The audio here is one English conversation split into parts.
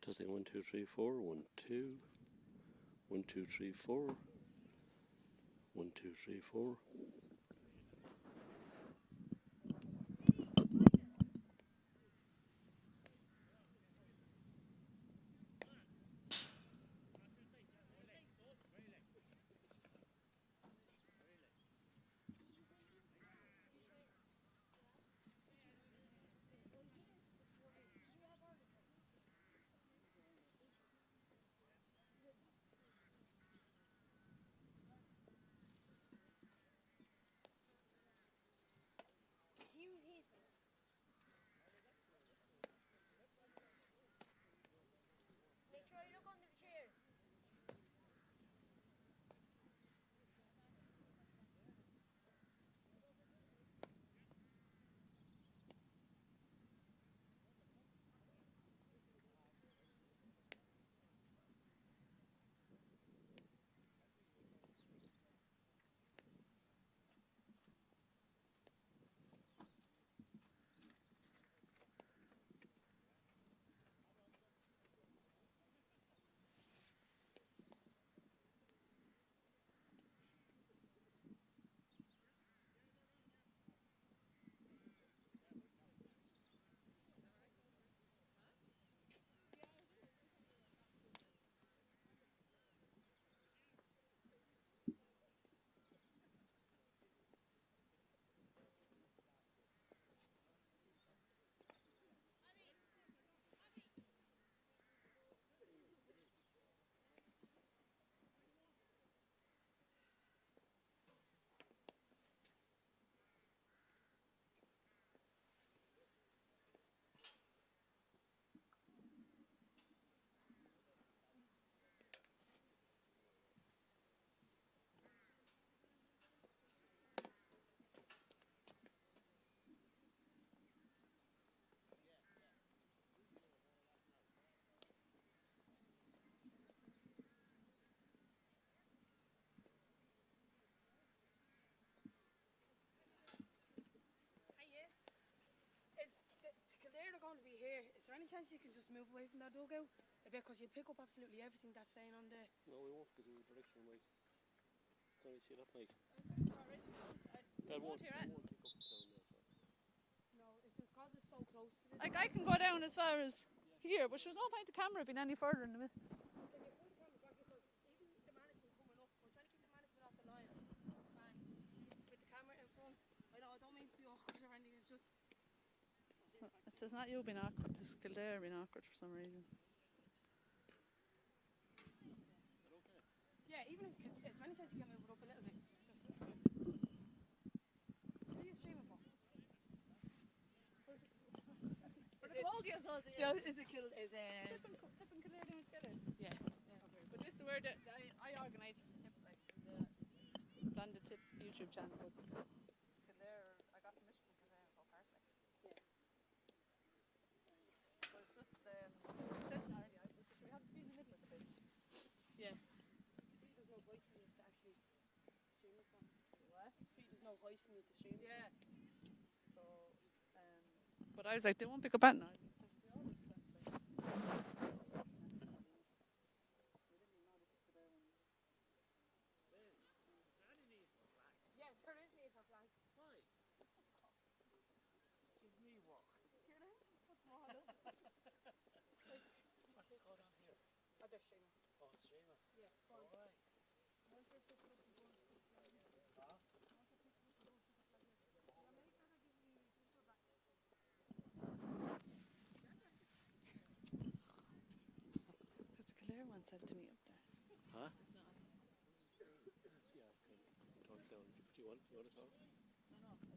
Testing 1 2 3 4 1 2 1 2 3 4 1 2 3 4. Kildare are going to be here. Is there any chance you can just move away from that dugout a bit, because you'll pick up absolutely everything that's saying on the... No, we won't, because the direction might. Can you see that, Mike? That won't pick up down there. No, it's just because it's so close to the... Like, I can go down as far as here, but there's no point the camera being any further in the middle. If you pull the camera back yourself, even the management coming up, we're trying to keep the management off the line. And with the camera in front, I don't mean to be awkward or anything, it's just... It's not you being awkward, it's Kildare being awkward for some reason. Yeah, even if it's any chance you can move it up a little bit. Just what are you streaming for? Is it killed? Is it? Tipp and Kildare doing it together. Yeah. Okay. But this is where I organise for Tipp, like it's on the Tipp YouTube channel. But Kildare, I got permission from Kildare and go park like. Yeah. But it's just session already. We have to be in the middle of the bit. Yeah. There's no height for you to actually stream it from. What? There's no height for me to stream it. Yeah. So, but I was like, they won't pick up at now. Yeah, there is need for flag. Why? Give me what? What's wrong? What's going on here? Oh, they're streaming. Oh, streamer. Yeah. All right. Because Kildare one said to me up there. Huh? It's not. Yeah, I can talk down. Do you want to talk? No, I don't.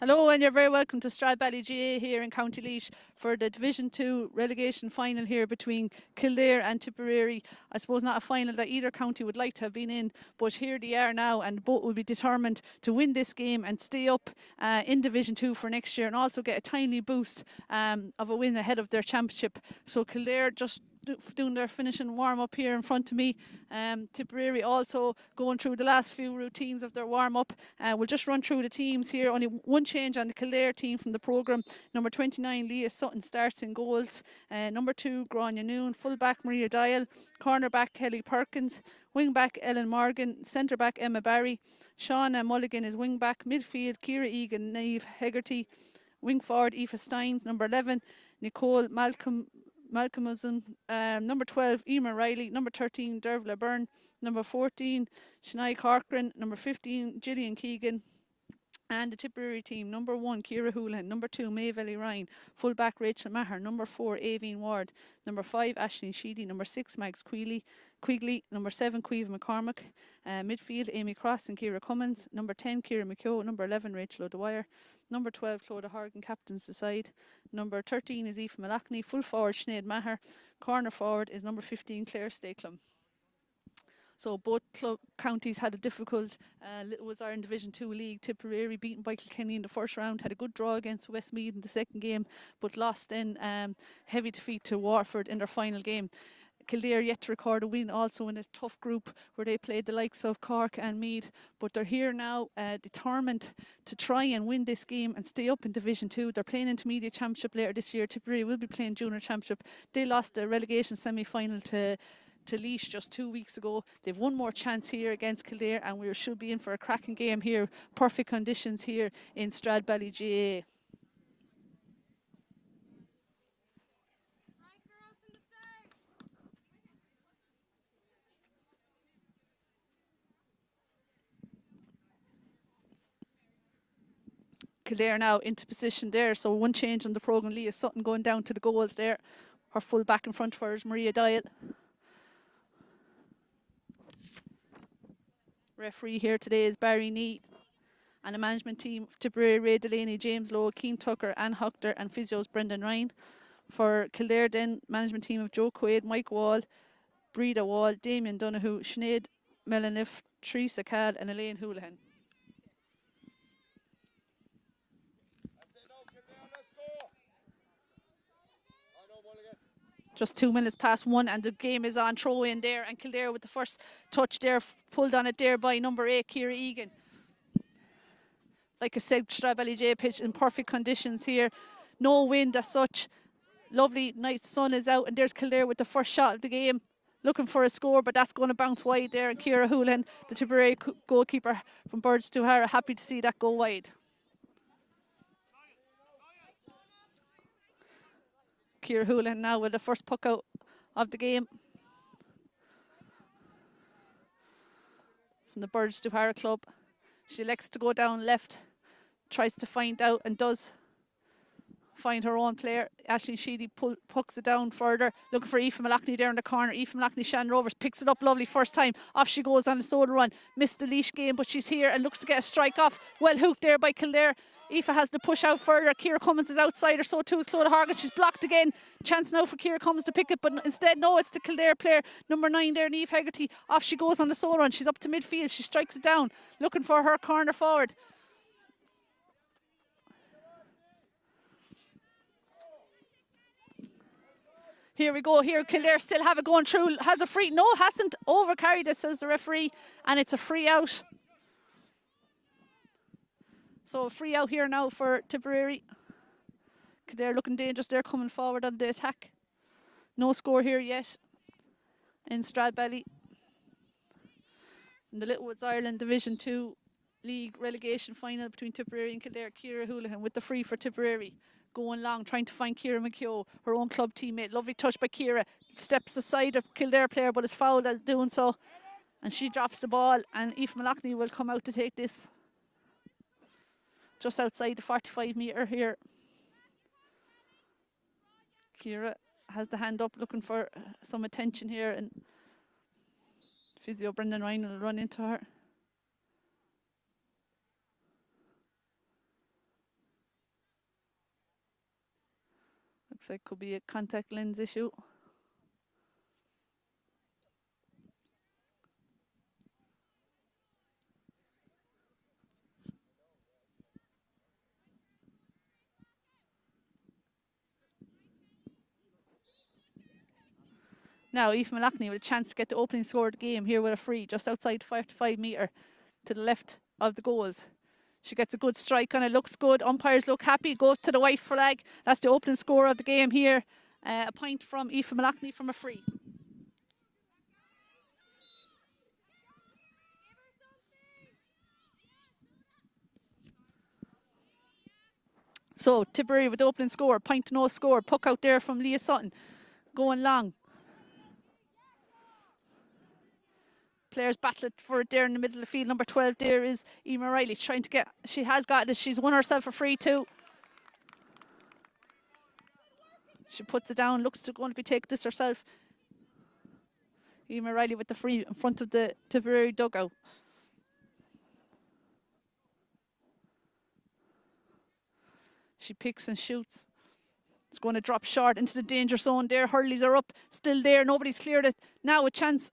Hello, and you're very welcome to Stradbally GA here in County Laois for the Division 2 relegation final here between Kildare and Tipperary. I suppose not a final that either county would like to have been in, but here they are now, and both will be determined to win this game and stay up in Division 2 for next year, and also get a tiny boost of a win ahead of their championship. So Kildare just doing their finishing warm-up here in front of me. Tipperary also going through the last few routines of their warm-up. We'll just run through the teams here. Only one change on the Kildare team from the programme. Number 29, Leah Sutton, starts in goals. Number 2, Grania Noon. Full-back, Maria Dial. Corner-back, Kelly Perkins. Wing-back, Ellen Morgan. Centre-back, Emma Barry. Shauna Mulligan is wing-back. Midfield, Ciara Egan, Neve Hegarty. Wing-forward, Aoife Steins. Number 11, Nicole Malcolmson. Number 12, Emer Riley. Number 13, Dervla Byrne. Number 14, Shania Corcoran. Number 15, Gillian Keegan. And the Tipperary team: number 1, Ciara Houlihan. Number 2, Maeve Ellie Ryan. Full-back, Rachel Maher. Number 4, Aveen Ward. Number 5, Aisling Sheedy. Number 6, Mags Quigley. Number 7, Cueva McCormick. Midfield, Amy Cross and Ciara Cummins. Number 10, Ciara McKeough. Number 11, Rachel O'Dwyer. Number 12, Clodagh Horgan, captains the side. Number 13 is Aoife Malachney. Full forward, Sinead Maher. Corner forward is number 15, Claire Stakelum. So both counties had a difficult Littlewoods Ireland Division 2 league. Tipperary beaten by Kilkenny in the first round, had a good draw against Westmeath in the second game, but lost then heavy defeat to Waterford in their final game. Kildare yet to record a win, also in a tough group where they played the likes of Cork and Meath, but they're here now determined to try and win this game and stay up in Division 2. They're playing Intermediate Championship later this year. Tipperary will be playing Junior Championship. They lost the relegation semi-final to Laois just 2 weeks ago. They've one more chance here against Kildare, and we should be in for a cracking game here. Perfect conditions here in Stradbally GAA. Kildare now into position there, so one change on the programme. Leah Sutton going down to the goals there. Her full back in front for her is Maria Dial. Referee here today is Barry Nee, and the management team: Tipperary, Ray Delaney, James Lowe, Keane Tucker, Anne Huckter, and physios Brendan Ryan. For Kildare then, management team of Joe Quaid, Mike Wall, Breda Wall, Damien Donoghue, Sinead Melaniff, Teresa Cahl, and Elaine Houlihan. Just 2 minutes past 1, and the game is on. Throw in there, and Kildare with the first touch there, pulled on it there by number 8, Ciara Egan. Like I said, Stradbally J pitch in perfect conditions here. No wind as such. Lovely night, sun is out, and there's Kildare with the first shot of the game. Looking for a score, but that's going to bounce wide there. And Ciara Houlihan, the Tipperary goalkeeper from Birds to Hara, happy to see that go wide. Ciara Houlihan now with the first puck out of the game from the Birds to Hara club. She elects to go down left, tries to find out, and does find her own player. Aisling Sheedy pucks it down further, looking for Aoife Malachney there in the corner. Aoife Malachney, Shannon Rovers, picks it up lovely first time. Off she goes on a solo run. Missed the Laois game, but she's here and looks to get a strike off. Well hooked there by Kildare. Aoife has to push out further. Ciara Cummins is outside her, so too is Clodagh Horgan. She's blocked again. Chance now for Ciara Cummins to pick it, but instead, no, it's the Kildare player, number 9 there, Neve Hegarty. Off she goes on the solo run. She's up to midfield. She strikes it down, looking for her corner forward. Here we go. Here Kildare still have it going through. Has a free. No, hasn't overcarried it, says the referee. And it's a free out. So a free out here now for Tipperary. Kildare looking dangerous. They're coming forward on the attack. No score here yet in Stradbally. In the Littlewoods Ireland Division 2 League relegation final between Tipperary and Kildare. Ciara Houlihan with the free for Tipperary. Going long, trying to find Ciara McKeough, her own club teammate. Lovely touch by Ciara. Steps aside a Kildare player, but is fouled at doing so. And she drops the ball, and Aoife Malachney will come out to take this. Just outside the 45-metre here. Ciara has the hand up, looking for some attention here, and physio Brendan Ryan will run into her. Looks like could be a contact lens issue. Now, Aoife Malachney with a chance to get the opening score of the game here with a free just outside 5 metre to the left of the goals. She gets a good strike on it, looks good. Umpires look happy, go to the white flag. That's the opening score of the game here. A point from Aoife Malachney from a free. So, Tipperary with the opening score, point to no score. Puck out there from Leah Sutton, going long. Players battle it for it there in the middle of the field. Number 12 there is Emer Riley trying to get, she has got it, she's won herself a free too. She puts it down, looks to going to be taking this herself. Emer Riley with the free in front of the Tipperary dugout. She picks and shoots. It's going to drop short into the danger zone there. Hurleys are up, still there, nobody's cleared it. Now a chance.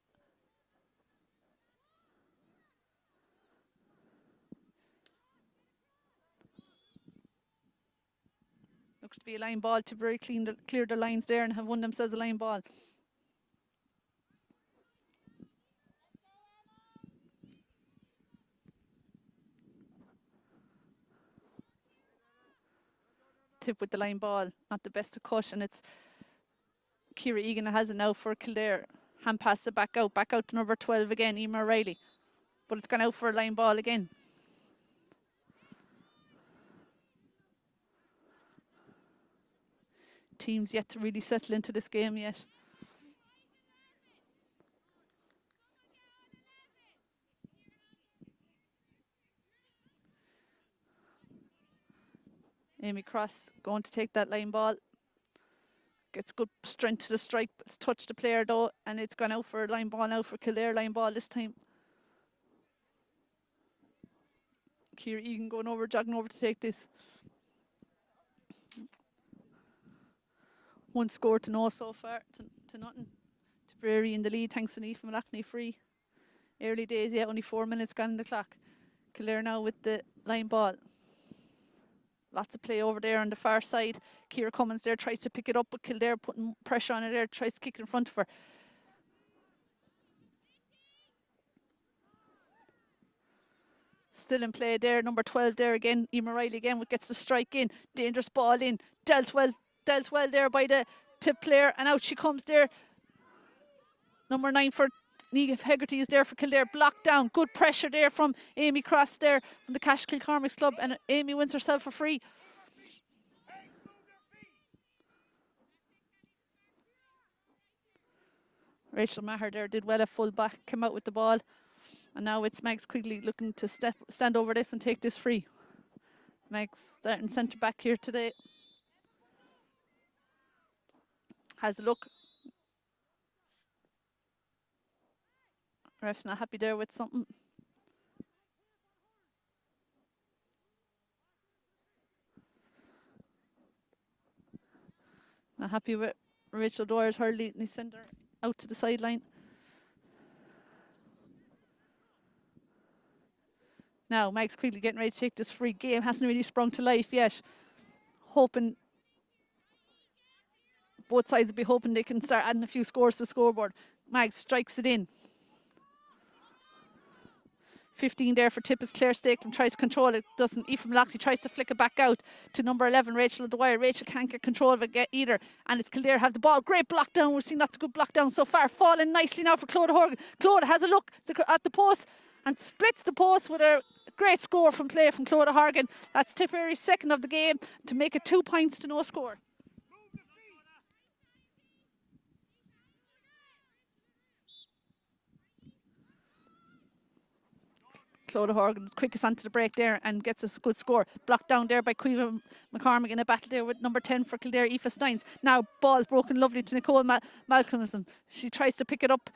Looks to be a line ball. Tipperary cleared their lines there and have won themselves a line ball. Tipp with the line ball, not the best to cut, and it's Ciara Egan that has it now for Kildare. Hand pass it back out to number 12 again, Emer Riley. But it's gone out for a line ball again. Teams yet to really settle into this game yet. Amy Cross going to take that line ball. Gets good strength to the strike. It's touched the player though, and it's gone out for a line ball now for Kildare line ball this time. Ciara Egan going over, jogging over to take this. One score to no so far, to nothing. Tipperary in the lead thanks to Aoife Malachney free. Early days, yeah, only 4 minutes gone on the clock. Kildare now with the line ball. Lots of play over there on the far side. Ciara Cummins there tries to pick it up, but Kildare putting pressure on it there, tries to kick it in front of her. Still in play there, number 12 there again, Emer Riley again, gets the strike in. Dangerous ball in, dealt well there by the Tipp player, and out she comes there. Number 9 for Niamh Hegarty is there for Kildare, blocked down. Good pressure there from Amy Cross there from the Cash Kilcormacs club, and Amy wins herself a free. Rachel Maher there did well at full back, came out with the ball, and now it's Megs Quigley looking to stand over this and take this free. Megs starting centre back here today. Has a look. Ref's not happy there with something. Not happy with Rachel Dwyer's hurley, and he sent her out to the sideline. Now Megs Quigley getting ready to take this free. Game hasn't really sprung to life yet. Hoping both sides will be hoping they can start adding a few scores to the scoreboard. Megs strikes it in. 15 there for Tipp as Claire Stakelum tries to control it, doesn't. Aoife Malachney tries to flick it back out to number 11, Rachel Dwyer. Rachel can't get control of it either, and it's Kildare have the ball. Great block down. We've seen lots of good block down so far. Falling nicely now for Clodagh Horgan. Clodagh has a look at the post and splits the post with a great score from play from Clodagh Horgan. That's Tipperary's second of the game to make it 2 points to no score. Clodagh Horgan quickest onto the break there and gets a good score. Blocked down there by Caoimhe McCormick in a battle there with number 10 for Kildare, Aoife Steins. Now ball's broken lovely to Nicole Malcolmson. She tries to pick it up,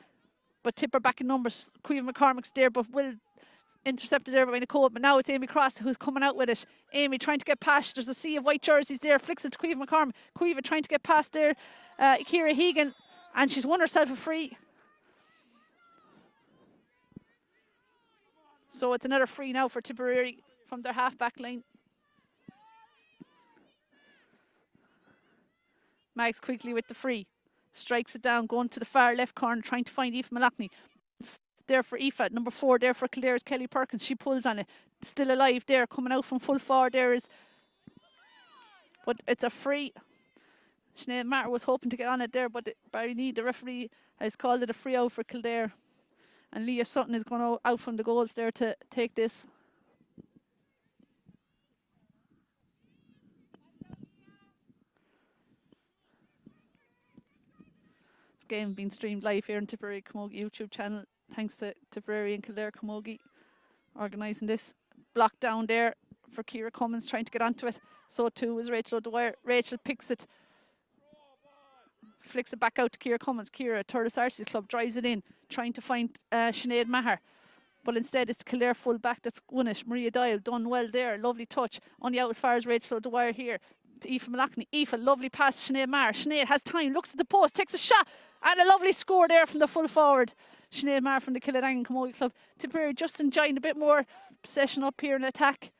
but Tipper back in numbers. Caoimhe McCormick's there, but will intercepted there by Nicole, but now it's Amy Cross who's coming out with it. Amy trying to get past. There's a sea of white jerseys there. Flicks it to Caoimhe McCormick. Caoimhe trying to get past there. Ciara Hegan, and she's won herself a free. So it's another free now for Tipperary from their half-back line. Mags quickly with the free. Strikes it down, going to the far left corner, trying to find Aoife Malachney. It's there for Aoife. Number 4 there for Kildare's Kelly Perkins. She pulls on it. Still alive there, coming out from full forward there is... But it's a free. Sinead Maher was hoping to get on it there, but Barry Need, the referee, has called it a free out for Kildare. And Leah Sutton is going out from the goals there to take this. This game being streamed live here on Tipperary Camogie YouTube channel. Thanks to Tipperary and Kildare Camogie organising this. Block down there for Ciara Cummins trying to get onto it. So too is Rachel O'Dwyer. Rachel picks it. Flicks it back out to Ciara Cummins. Ciara, Thurles Archie Club, drives it in, trying to find Sinead Maher. But instead it's Kildare full back that's won it. Maria Dial done well there. Lovely touch. Only out as far as Rachel O'Dwyer here. To Aoife Malachney. Aoife, lovely pass to Sinead Maher. Sinead has time, looks at the post, takes a shot. And a lovely score there from the full forward. Sinead Maher from the Kildare Camogie Club. Tipperary just enjoying a bit more possession up here in attack.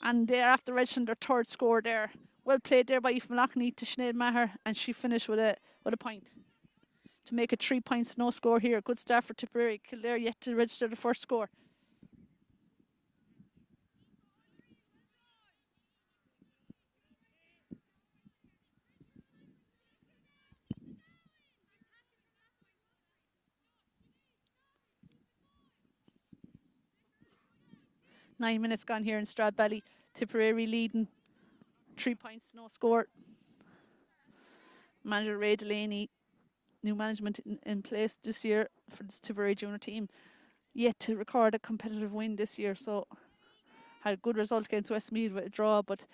And they're after registering their third score there. Well played there by Aoife Malachney to Sinead Maher, and she finished with a point to make it 3 points, no score here. Good start for Tipperary. Kildare yet to register the first score. Nine minutes gone here in Stradbally. Tipperary leading 3 points, no score. Manager Ray Delaney, new management in place this year for this Tipperary junior team. Yet to record a competitive win this year, so had a good result against Westmeath with a draw, but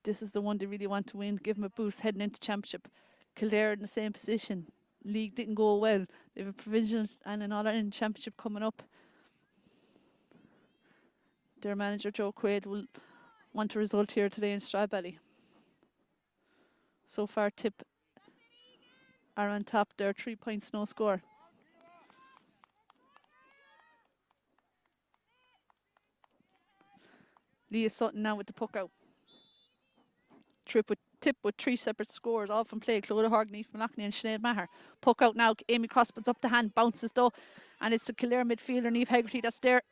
this is the one they really want to win, give them a boost heading into championship. Kildare in the same position. League didn't go well. They have a provincial and an All-Ireland championship coming up. Their manager Joe Quaid will want a result here today in Stradbally. So far Tipp are on top there, 3 points, no score. Leah Sutton now with the puck out. Tipp with 3 separate scores, all from play. Clodagh Horgan, Aoife Malachney and Sinead Maher. Puck out now, Amy Cross puts up the hand, bounces though, and it's the Kildare midfielder, Niamh Hegarty, that's there.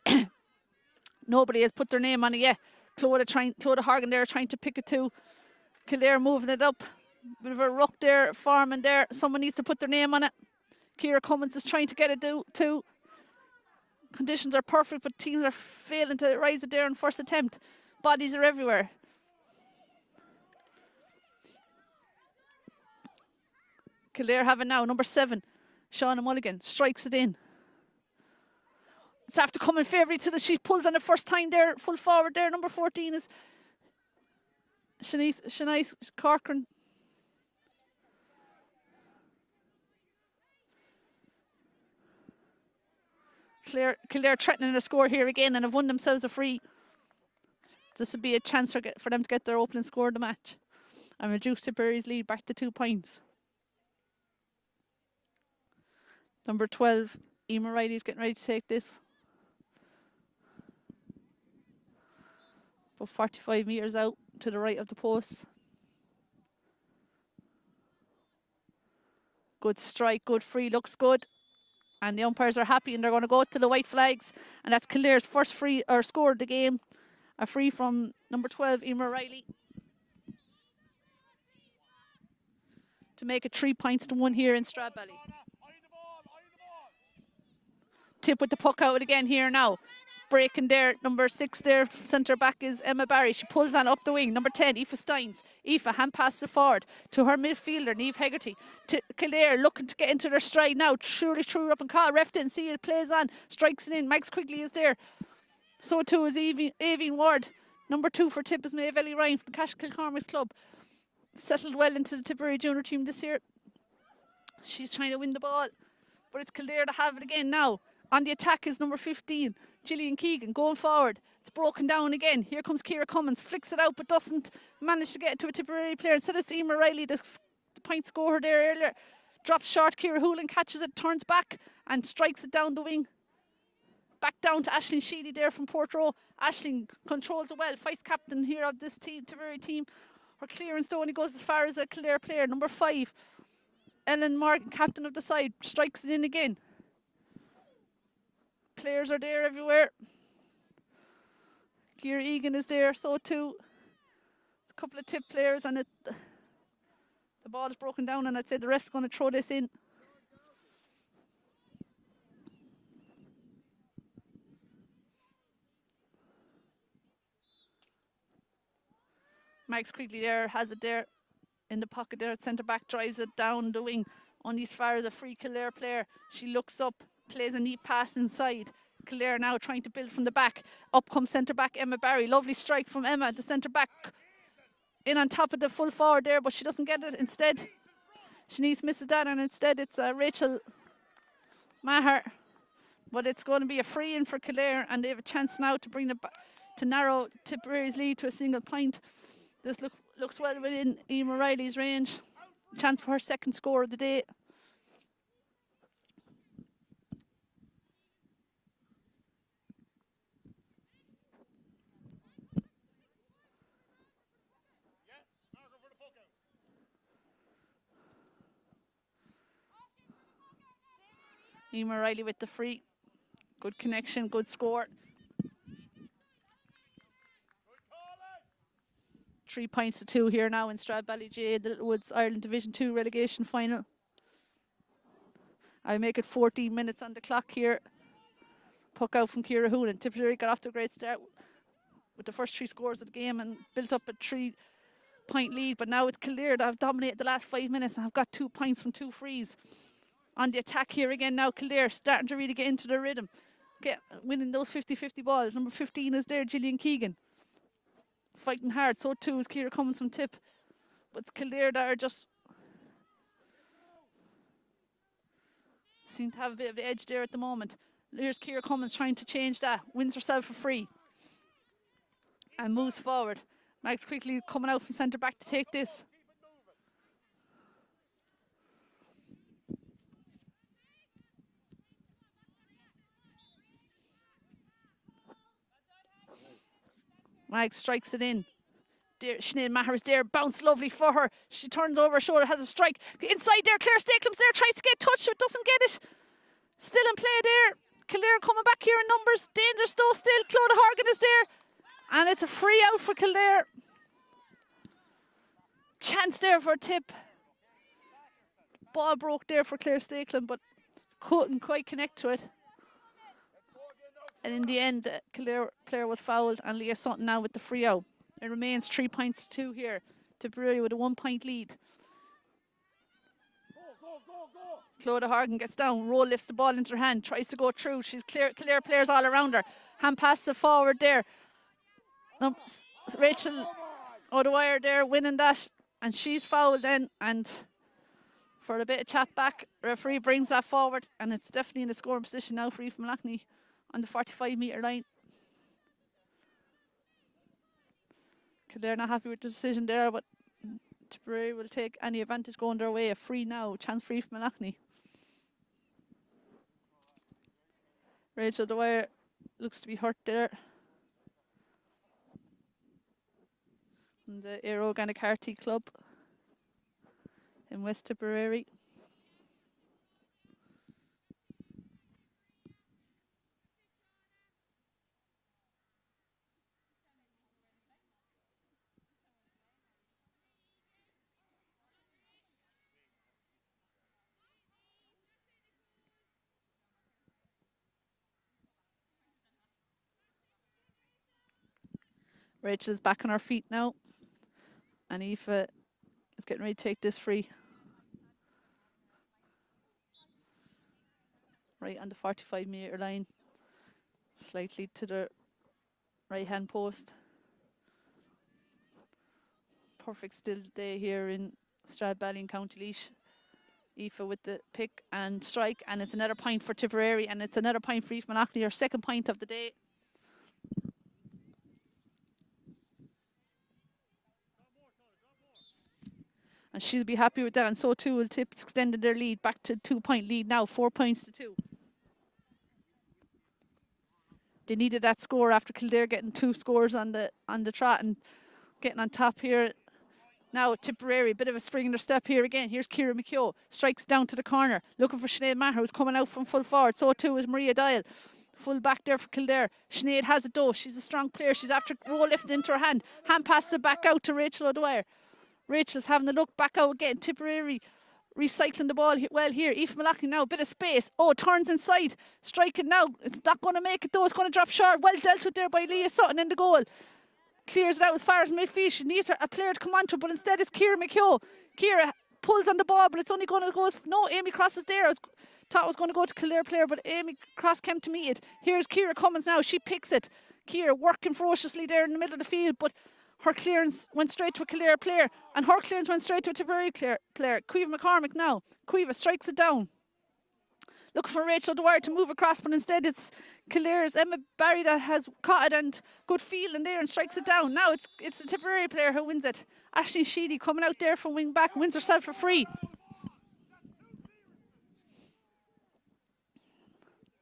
Nobody has put their name on it yet. Clodagh Horgan there trying to pick it too. Kildare moving it up. Bit of a ruck there, farming there. Someone needs to put their name on it. Ciara Cummins is trying to get it too. Conditions are perfect, but teams are failing to rise it there on first attempt. Bodies are everywhere. Kildare have it now, number 7. Shauna Mulligan strikes it in. It's after coming favourite to the... She pulls on the first time there, full forward there. Number 14 is Shanice Corcoran. Kildare threatening a score here again and have won themselves a free. This would be a chance for them to get their opening score of the match and reduce Tipperary's lead back to 2 points. Number 12, Emer Riley's getting ready to take this. About 45 metres out to the right of the post. Good strike, good free, looks good. And the umpires are happy and they're going to go to the white flags. And that's Kildare's first free or score of the game. A free from number 12, Emer Riley. To make it 3 points to 1 here in Stradbally. Tipp with the puck out again here now. Breaking there, number 6 there, centre back is Emma Barry. She pulls on up the wing. Number 10, Aoife Steins. Aoife hand passes it forward to her midfielder, Niamh Hegarty. To Kildare looking to get into their stride now. Surely threw up and caught. Ref didn't see it, plays on, strikes it in. Max Quigley is there. So too is Aoibhinn Ward. Number 2 for Tipp is Maeve Ellie Ryan from Cash Kilcormack's club. Settled well into the Tipperary junior team this year. She's trying to win the ball, but it's Kildare to have it again now. On the attack is number 15, Gillian Keegan going forward. It's broken down again. Here comes Ciara Cummins, flicks it out but doesn't manage to get it to a Tipperary player. Instead it's Emer Riley, the point scorer there earlier. Drops short, Ciara Hoolan catches it, turns back and strikes it down the wing. Back down to Aisling Sheedy there from Portroe. Aisling controls it well, vice captain here of this team, Tipperary team. Her clearance though only goes as far as a Kildare player, number 5. Ellen Morgan, captain of the side, strikes it in again. Players are there everywhere. Ciara Egan is there, so too. There's a couple of Tip players and the ball is broken down and I'd say the ref's going to throw this in. Max Quigley there has it there in the pocket there at centre back, drives it down the wing only as far as a free Kildare player. She looks up, plays a neat pass inside. Kildare now trying to build from the back. Up comes centre back Emma Barry. Lovely strike from Emma, the centre back, in on top of the full forward there, but she doesn't get it. Instead, Shanice misses that, and instead it's Rachel Maher. But it's going to be a free in for Kildare, and they have a chance now to bring it back, to narrow Tipperary's lead to a single point. This looks well within Emer Riley's range. Chance for her second score of the day. Emer Riley with the free. Good connection, good score. 3 points to 2 here now in Stradbally GA, the Littlewoods Ireland Division 2 relegation final. I make it 14 minutes on the clock here. Puck out from Ciara Hoolan. Tipperary got off to a great start with the first 3 scores of the game and built up a 3-point lead, but now it's Kildare that have dominated the last 5 minutes and have got 2 points from 2 frees. On the attack here again now, Kildare starting to really get into the rhythm, winning those 50-50 balls. Number 15 is there, Gillian Keegan, fighting hard. So too is Ciara Cummins from Tipp, but it's Kildare that are just seem to have a bit of the edge there at the moment. Here's Ciara Cummins trying to change that, wins herself a free and moves forward. Max quickly coming out from centre back to take this. Max strikes it in. Sinead Maher is there, bounce lovely for her. She turns over her shoulder, has a strike. Inside there, Claire Stakelum's there, tries to get touch, but doesn't get it. Still in play there. Kildare coming back here in numbers. Dangerous though still. Clodagh Horgan is there. And it's a free out for Kildare. Chance there for Tipp. Ball broke there for Claire Stakelum, but couldn't quite connect to it. And in the end, the Kildare player was fouled, and Leah Sutton now with the free out. It remains 3 points to 2 here. Tipperary with a 1-point lead. Clodagh Horgan gets down, Roll lifts the ball into her hand, tries to go through. She's Kildare players all around her. Hand passes it forward there. Rachel O'Dwyer there winning that, and she's fouled then. And for a bit of chat back, referee brings that forward, and it's definitely in the scoring position now for Aoife Malachney on the 45-metre line. They're not happy with the decision there, but Tipperary will take any advantage going their way. A free now, chance for Aoife Malachney. Rachel Dwyer looks to be hurt there. And the Aero Gannacarty Club in West Tipperary. Rachel's back on her feet now, and Aoife is getting ready to take this free. Right on the 45-metre line, slightly to the right-hand post. Perfect still day here in Stradbally in County Laois. Aoife with the pick and strike, and it's another point for Tipperary, and it's another point for Aoife Monaghan, her second point of the day. And she'll be happy with that, and so too will Tipp, extending their lead back to 2-point lead now, 4 points to 2. They needed that score after Kildare getting 2 scores on the trot and getting on top here. Now Tipperary, bit of a spring in their step here again. Here's Ciara McKeough, strikes down to the corner, looking for Sinead Maher, who's coming out from full forward. So too is Maria Dial, full back there for Kildare. Sinead has it though, she's a strong player. She's after roll lifting into her hand. Hand passes it back out to Rachel O'Dwyer. Rachel's having a look back out again. Tipperary recycling the ball well here. Aoife Monaghan now, bit of space. Oh, turns inside, striking now. It's not going to make it though, it's going to drop short. Well dealt with there by Leah Sutton in the goal. Clears it out as far as midfield. She needs a player to come onto her, but instead it's Ciara McKeough. Ciara pulls on the ball, but it's only going to go. No, Amy Cross is there. I thought it was going to go to Kildare player, but Amy Cross came to meet it. Here's Ciara Cummins now. She picks it. Ciara working ferociously there in the middle of the field, but her clearance went straight to a Kildare player, and her clearance went straight to a Tipperary player. Caoimhe McCormick now. Caoimhe strikes it down. Looking for Rachel Dwyer to move across, but instead it's Kildare's Emma Barry that has caught it, and good feel in there and strikes it down. Now it's the Tipperary player who wins it. Aisling Sheedy coming out there from wing back, wins herself for free.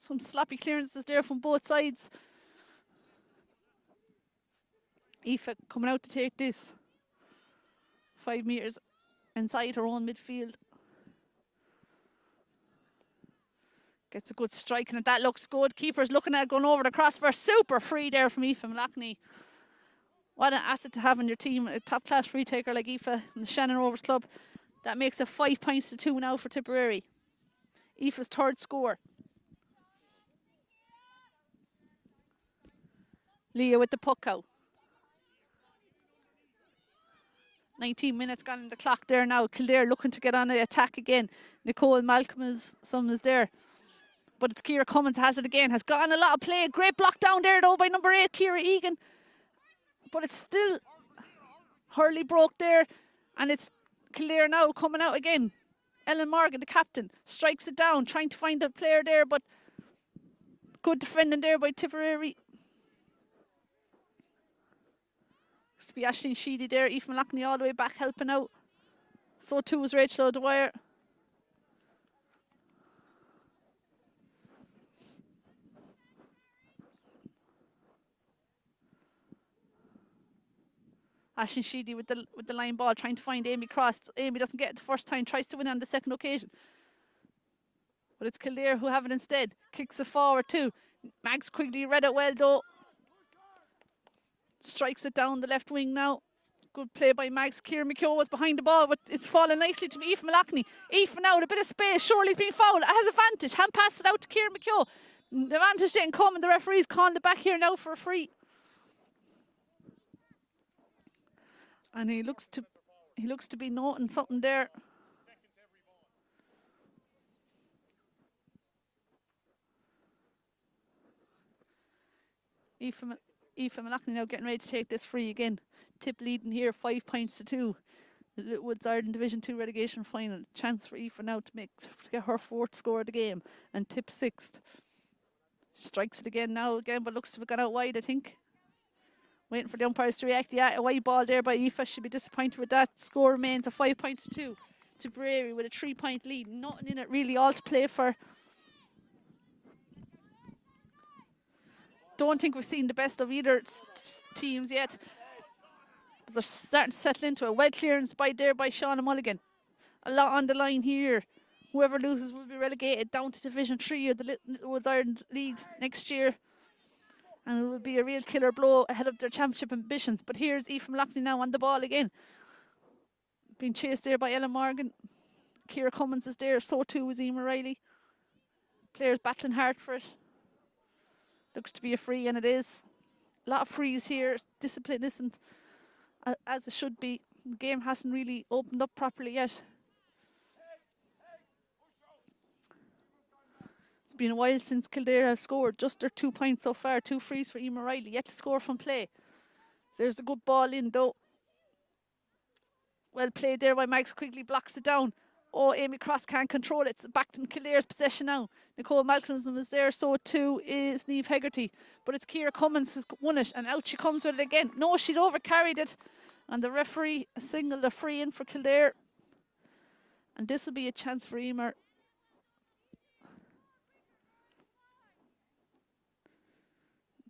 Some sloppy clearances there from both sides. Aoife coming out to take this. 5 metres inside her own midfield. Gets a good strike, and that looks good. Keeper's looking at it, going over the crossbar. Super free there from Aoife Monaghan. What an asset to have in your team. A top class free taker like Aoife in the Shannon Rovers club. That makes it 5 points to 2 now for Tipperary. Aoife's third score. Leah with the puck out. 19 minutes gone in the clock there now. Kildare looking to get on the attack again. Nicole Malcolm is there. But it's Ciara Cummins has it again. Has gotten a lot of play. Great block down there though by number 8, Ciara Egan. But it's still Hurley broke there. And it's Kildare now coming out again. Ellen Morgan, the captain, strikes it down, trying to find a player there, but good defending there by Tipperary. Looks to be Aisling Sheedy there. Aoife Monaghan all the way back helping out. So too was Rachel O'Dwyer. Aisling Sheedy with the line ball, trying to find Amy Cross. Amy doesn't get it the first time, tries to win on the second occasion. But it's Kildare who have it instead. Kicks it forward too. Mags Quigley read it well though. Strikes it down the left wing now. Good play by Mags. Ciara McKeough was behind the ball, but it's fallen nicely to Aoife Monaghan. Aoife now with a bit of space. Shirley's being fouled. It has advantage. Hand passes it out to Ciara McKeough. The advantage didn't come, and the referee's calling it back here now for a free. And he looks to be noting something there. Aoife Monaghan now getting ready to take this free again. Tipp leading here 5 points to 2. The Littlewoods Ireland Division 2 relegation final. Chance for Aoife now to get her 4th score of the game, and Tipp 6th. Strikes it again, but looks to have gone out wide, I think. Waiting for the umpires to react. Yeah, a wide ball there by Aoife. She'll be disappointed with that. Score remains a 5 points to 2. Tipperary with a 3-point lead. Nothing in it really, all to play for. Don't think we've seen the best of either teams yet. But they're starting to settle into it. Well clearance by Shauna Mulligan. A lot on the line here. Whoever loses will be relegated down to Division 3 of the Littlewoods Ireland Leagues next year. And it will be a real killer blow ahead of their championship ambitions. But here's Aoife Monaghan now on the ball again. Being chased there by Ellen Morgan. Ciara Cummins is there. So too is Emer Riley. Players battling hard for it. Looks to be a free, and it is. A lot of frees here. Discipline isn't as it should be. The game hasn't really opened up properly yet. It's been a while since Kildare have scored. Just their 2 points so far. 2 frees for Emer Riley. Yet to score from play. There's a good ball in though. Well played there by Max Quigley. Blocks it down. Oh, Amy Cross can't control it. It's back in Kildare's possession now. Nicole Malcolmson was there, so too is Niamh Hegarty. But it's Ciara Cummins who's won it, and out she comes with it again. No, she's overcarried it. And the referee signalled a free in for Kildare. And this will be a chance for Emer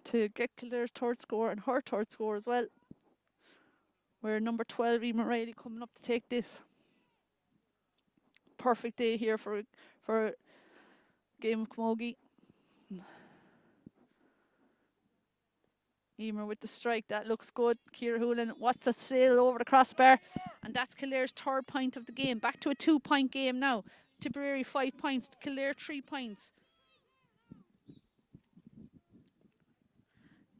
to get Kildare's third score and her third score as well. Where number 12, Emer Riley, coming up to take this. Perfect day here for game of camogie. Emer with the strike, that looks good. Ciara Hoolan, what's a sail over the crossbar, and that's Kildare's third point of the game. Back to a 2-point game now. Tipperary 5 points, Kildare 3 points.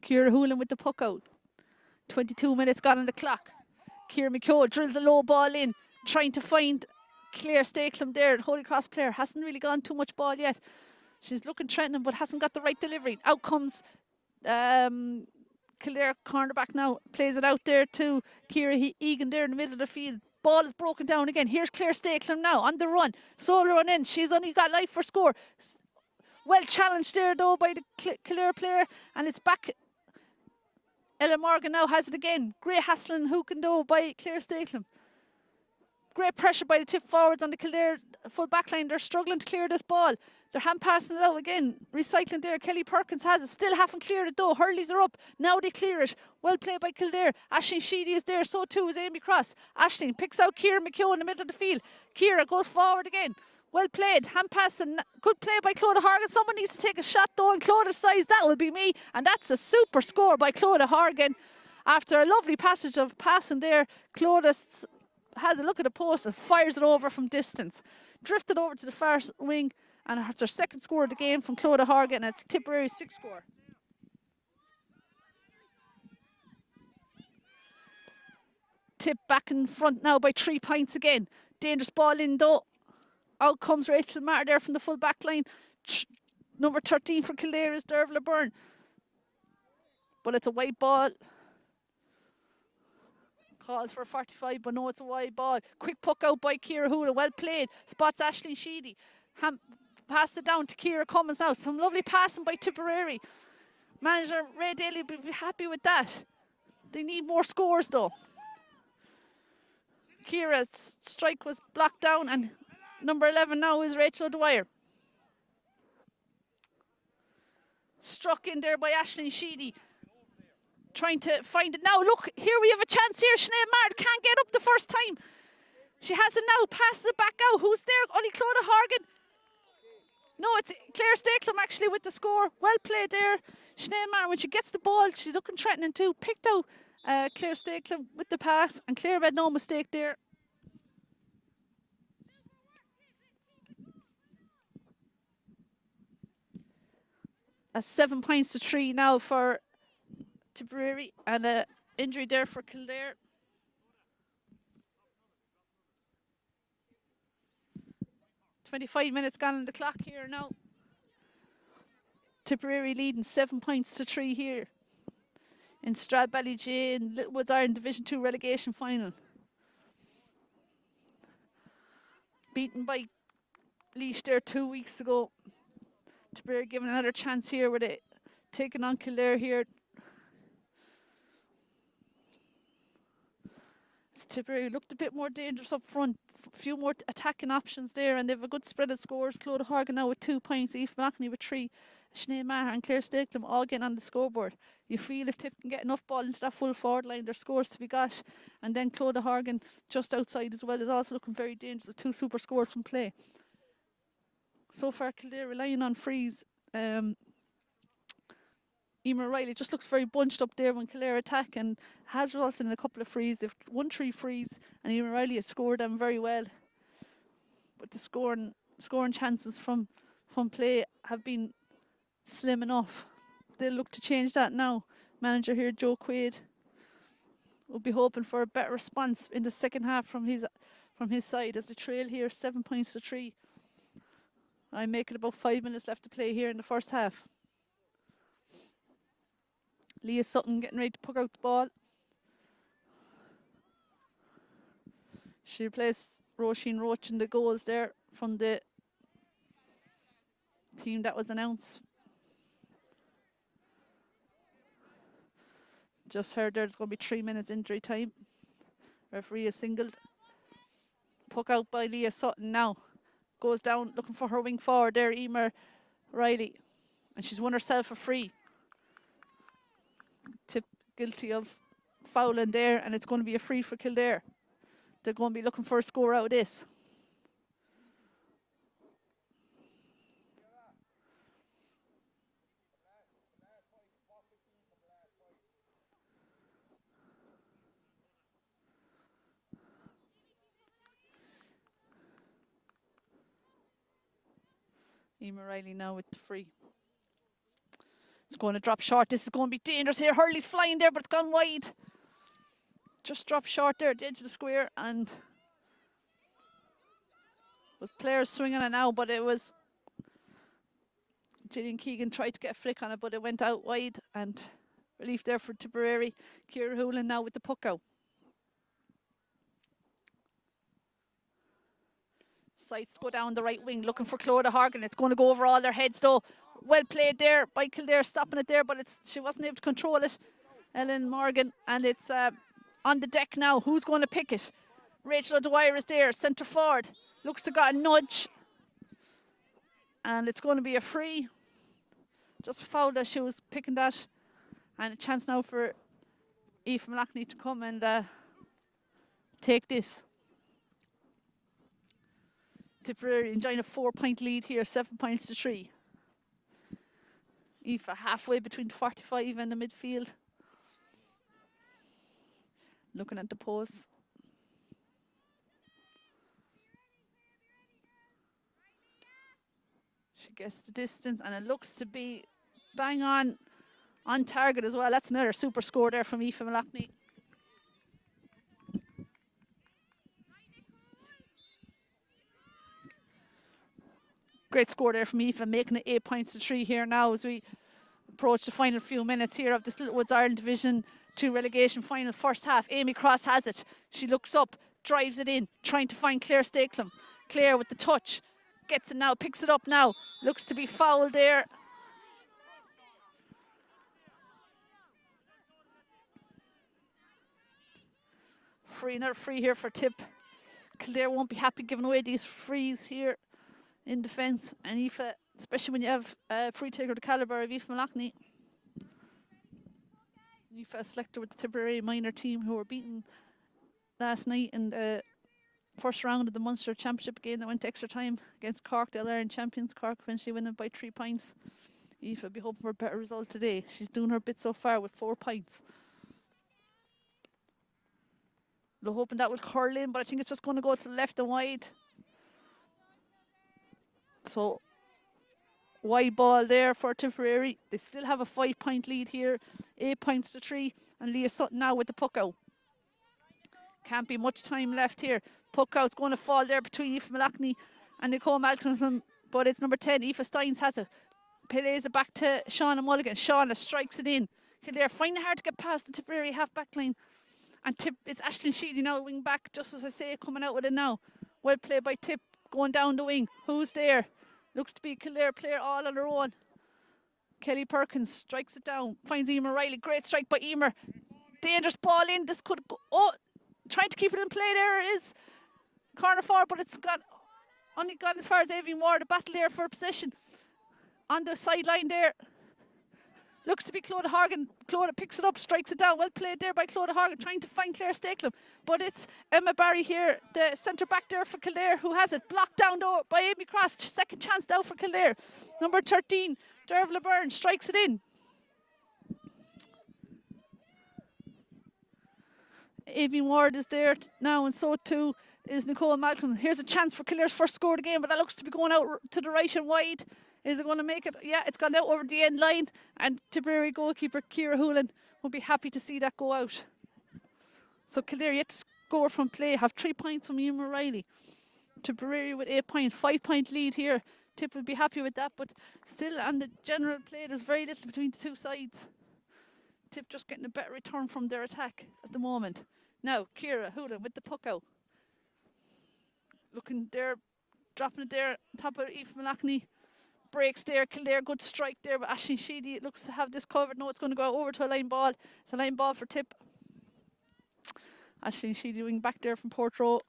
Ciara Hoolan with the puck out. 22 minutes gone on the clock. Ciara McKeown drills a low ball in, trying to find Claire Stakelum there. The Holy Cross player hasn't really gone too much ball yet. She's looking threatening but hasn't got the right delivery. Out comes Kildare cornerback now. Plays it out there to Ciara Egan there in the middle of the field. Ball is broken down again. Here's Claire Stakelum now on the run. Solo run in. She's only got life for score. Well challenged there though by the Kildare player. And it's back. Ella Morgan now has it again. Great hassling hooking though by Claire Stakelum. Great pressure by the tip forwards on the Kildare full back line. They're struggling to clear this ball. They're hand passing it out again. Recycling there. Kelly Perkins has it. Still haven't cleared it though. Hurleys are up. Now they clear it. Well played by Kildare. Aisling Sheedy is there. So too is Amy Cross. Aisling picks out Ciara McKeown in the middle of the field. Ciara goes forward again. Well played. Hand passing. Good play by Clodagh Horgan. Someone needs to take a shot though on Clodagh size. That will be me. And that's a super score by Clodagh Horgan. After a lovely passage of passing there, Clodagh has a look at the post and fires it over from distance. Drifted over to the far wing, and it's her second score of the game from Clodagh Horgan, and it's Tipperary's 6th score. Tip back in front now by 3 points again. Dangerous ball in though. Out comes Rachel Marr there from the full back line. Number 13 for Kildare is Dervla Byrne. But it's a wide ball. Calls for 45, but no, it's a wide ball. Quick puck out by Ciara Hoolan. Well played. Spots Aisling Sheedy. Pass it down to Ciara Cummins now. Some lovely passing by Tipperary. Manager Ray Daly will be happy with that. They need more scores though. Ciara's strike was blocked down, and number 11 now is Rachel O'Dwyer. Struck in there by Aisling Sheedy. Trying to find it now. Look, here we have a chance here. Sinead Mard can't get up the first time. She has it now. Passes it back out. Who's there? Only Clodagh Horgan. No, it's Claire Stakelum actually with the score. Well played there. Sinead Mard, when she gets the ball, she's looking threatening too. Picked out Claire Stakelum with the pass, and Claire made no mistake there. That's 7 points to 3 now for Tipperary, and an injury there for Kildare. "25 minutes gone on the clock here now. Tipperary leading 7 points to 3 here in Stradbally J in Littlewoods Ireland Division 2 relegation final. Beaten by Laois there 2 weeks ago. Tipperary given another chance here with it, taking on Kildare here. Tipperary looked a bit more dangerous up front. A few more attacking options there, and they have a good spread of scores. Clodagh Horgan now with 2 points, Aoife McEnany with 3, Sinead Maher and Claire Stakelum all getting on the scoreboard. You feel if Tip can get enough ball into that full forward line, there's scores to be got. And then Clodagh Horgan just outside as well is also looking very dangerous with 2 super scores from play. So far Kildare relying on frees. Emer Riley just looks very bunched up there when Kildare attack, and has resulted in a couple of frees. They've won 3 frees, and Emer Riley has scored them very well. But the scoring chances from play have been slim enough. They'll look to change that now. Manager here, Joe Quaid, will be hoping for a better response in the second half from his side, as the trail here 7 points to 3. I make it about 5 minutes left to play here in the first half. Leah Sutton getting ready to puck out the ball. She replaced Roisin Roach in the goals there from the team that was announced. Just heard there's going to be 3 minutes injury time. Referee is singled. Puck out by Leah Sutton now. Goes down looking for her wing forward there, Emer Riley. And she's won herself a free. Tipp guilty of fouling there, and it's going to be a free for Kildare. They're going to be looking for a score out of this. Emer Riley now with the free. It's going to drop short. This is going to be dangerous here. Hurley's flying there, but it's gone wide. Just dropped short there at the edge of the square, and was players swinging it now, but it was Gillian Keegan tried to get a flick on it, but it went out wide, and relief there for Tipperary. Ciara Hoolan now with the puck out. Sights go down the right wing, looking for Clodagh Horgan. It's going to go over all their heads though. Well played there by Kildare, stopping it there, but she wasn't able to control it. Ellen Morgan, and it's on the deck now. Who's going to pick it? Rachel O'Dwyer is there, centre forward. Looks to got a nudge. And it's going to be a free. Just fouled as she was picking that. And a chance now for Aoife Malachney to come and take this. Tipperary enjoying a 4-point lead here, 7 points to 3. Aoife halfway between the 45 and the midfield. Looking at the post. She gets the distance, and it looks to be bang on target as well. That's another super score there from Aoife Malachney. Great score there from Aoife, making it 8 points to 3 here now as we approach the final few minutes here of this Littlewoods Ireland Division 2 relegation final. First half, Amy Cross has it. She looks up, drives it in, trying to find Claire Stakelum. Claire with the touch, gets it now, picks it up now. Looks to be fouled there. Another free here for Tipp. Kildare won't be happy giving away these frees here in defence. And Aoife, especially when you have a free taker the calibre of Aoife Malachney. Aoife, a selector with the Tipperary minor team who were beaten last night in the first round of the Munster Championship game that went to extra time against Cork, the All-Ireland champions. Cork eventually winning by 3 points. Aoife will be hoping for a better result today. She's doing her bit so far with 4 points. They're hoping that will curl in, but I think it's just going to go to the left and wide. So, wide ball there for Tipperary. They still have a 5-point lead here. 8 points to 3. And Leah Sutton now with the puck out. Can't be much time left here. Puck out's going to fall there between Aoife Malachney and Nicole Malcolmson. But it's number 10, Aoife Steins has it. Plays it back to Shauna Mulligan. Shauna strikes it in. Kildare finding it hard to get past the Tipperary half-back line. And Tipp, it's Aisling Sheedy now, wing back, just as I say, coming out with it now. Well played by Tipp, going down the wing. Who's there? Looks to be a Kildare player all on her own. Kelly Perkins strikes it down, finds Emer Riley. Great strike by Emer. Dangerous ball in. This could go. Oh, trying to keep it in play there is corner forward, but it's only gone as far as Avian Ward. A battle there for possession. On the sideline there. Looks to be Clodagh Horgan. Clodagh picks it up, strikes it down. Well played there by Clodagh Horgan, trying to find Claire Stakelum. But it's Emma Barry here, the centre back there for Kildare, who has it. Blocked down by Amy Cross. Second chance now for Kildare. Number 13, Dervla Byrne, strikes it in. Avian Ward is there now, and so too is Nicole Malcolm. Here's a chance for Kildare's first score of the game, but that looks to be going out to the right and wide. Is it going to make it? Yeah, it's gone out over the end line. And Tipperary goalkeeper Ciara Hoolan will be happy to see that go out. So Kildare yet to score from play. Have 3 points from Emer Riley. Tipperary with 8 points. 5-point lead here. Tipp will be happy with that. But still, on the general play, there's very little between the two sides. Tipp just getting a better return from their attack at the moment. Now, Ciara Hoolan with the puck out. looking there, dropping it there, top of Aoife Malachney. Breaks there, Kildare, good strike there, but Aisling Sheedy looks to have this covered. No, it's going to go over to a line ball. It's a line ball for Tipp. Aisling Sheedy wing back there from Portroe.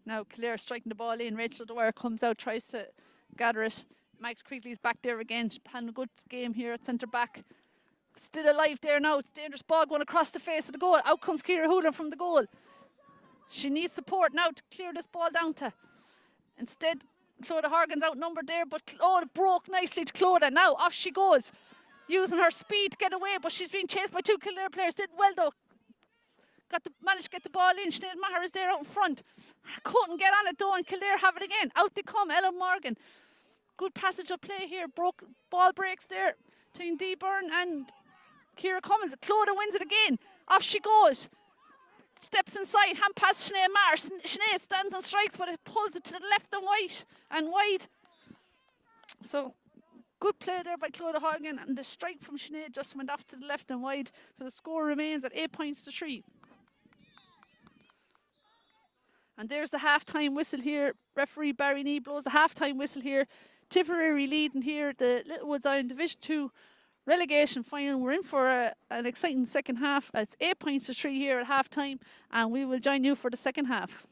Now Kildare striking the ball in. Rachel Dwyer comes out, tries to gather it. Max Quigley's back there again. Having a good game here at centre back. Still alive there now. It's a dangerous ball going across the face of the goal. Out comes Ciara Hoolan from the goal. She needs support now to clear this ball down to. Instead, Clodagh Horgan's outnumbered there, but it broke nicely to Clodagh. Now off she goes, using her speed to get away, but she's being chased by two Kildare players. Did well though. Managed to get the ball in. Sinead Maher is there out in front. Couldn't get on it though, and Kildare have it again. Out they come, Ellen Morgan. Good passage of play here. Ball breaks there between Dee Byrne and Ciara Cummins. Clodagh wins it again. Off she goes. Steps inside, hand pass Sinead Maher. Sinead stands and strikes, but it pulls it to the left and wide. So good play there by Clodagh Horgan, and the strike from Sinead just went off to the left and wide. So the score remains at 8 points to 3. And there's the half-time whistle here. Referee Barry Nee blows the half-time whistle here. Tipperary leading here. The Littlewoods are in Division 2 relegation final. We're in for an exciting second half. It's 8 points to 3 here at half-time. And we will join you for the second half.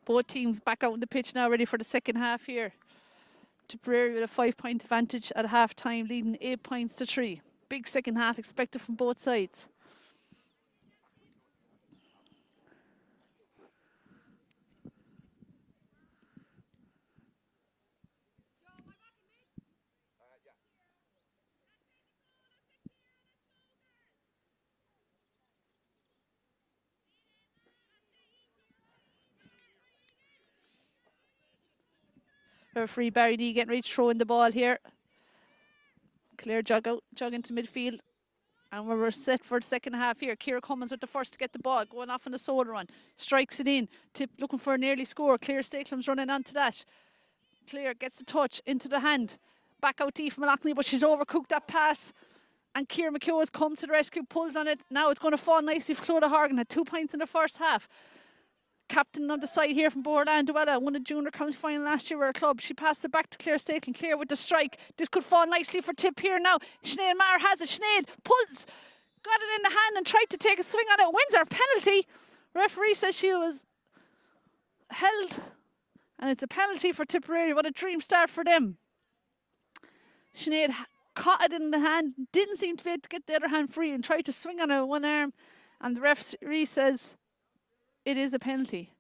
Both teams back out on the pitch now, ready for the second half here. Tipperary with a 5-point advantage at half time, leading 8 points to 3. Big second half expected from both sides. Referee Barry D getting ready to throw in the ball here. Claire jog into midfield. And we're set for the second half here. Ciara Cummins with the first to get the ball, going off on the soda run. Strikes it in. Tipp looking for an early score. Claire Stakelum's running onto that. Claire gets the touch into the hand. Back out to Aoife Malachney, but she's overcooked that pass. And Ciara McHugh has come to the rescue, pulls on it. Now it's going to fall nicely for Clodagh Horgan. Had 2 points in the first half. Captain on the side here from Borland Duella, won a junior county final last year with her club. She passed it back to Claire Stakelum. Claire with the strike. This could fall nicely for Tipp here now. Sinead Maher has it. Sinead pulls, got it in the hand and tried to take a swing on it. Wins her penalty. Referee says she was held, and it's a penalty for Tipperary. What a dream start for them. Sinead caught it in the hand, didn't seem to be able to get the other hand free and tried to swing on it with one arm, and the referee says it is a penalty.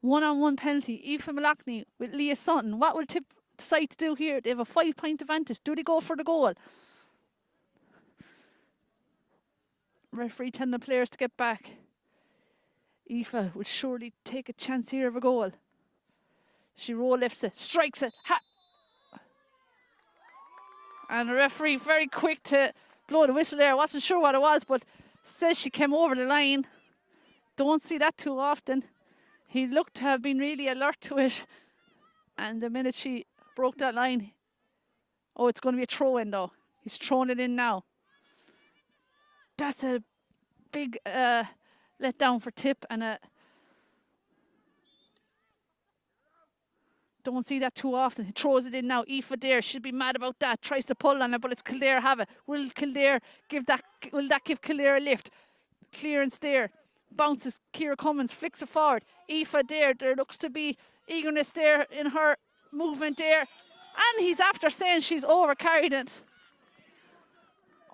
One-on-one penalty. Aoife Malachney with Leah Sutton. What will Tipp decide to do here? They have a 5-point advantage. Do they go for the goal? Referee telling the players to get back. Aoife will surely take a chance here of a goal. She roll lifts it, strikes it. And the referee very quick to blow the whistle there. Wasn't sure what it was, but says she came over the line. Don't see that too often. He looked to have been really alert to it. And the minute she broke that line, oh, it's going to be a throw in though. He's throwing it in now. That's a big letdown for Tipp, and don't see that too often. He throws it in now. Aoife Dare should be mad about that. Tries to pull on it, but it's Kildare have it. Will Kildare give that? Will that give Kildare a lift? Clearance there. Bounces. Ciara Cummins flicks it forward. Aoife Dare. There looks to be eagerness there in her movement there, and he's after saying she's over carried it.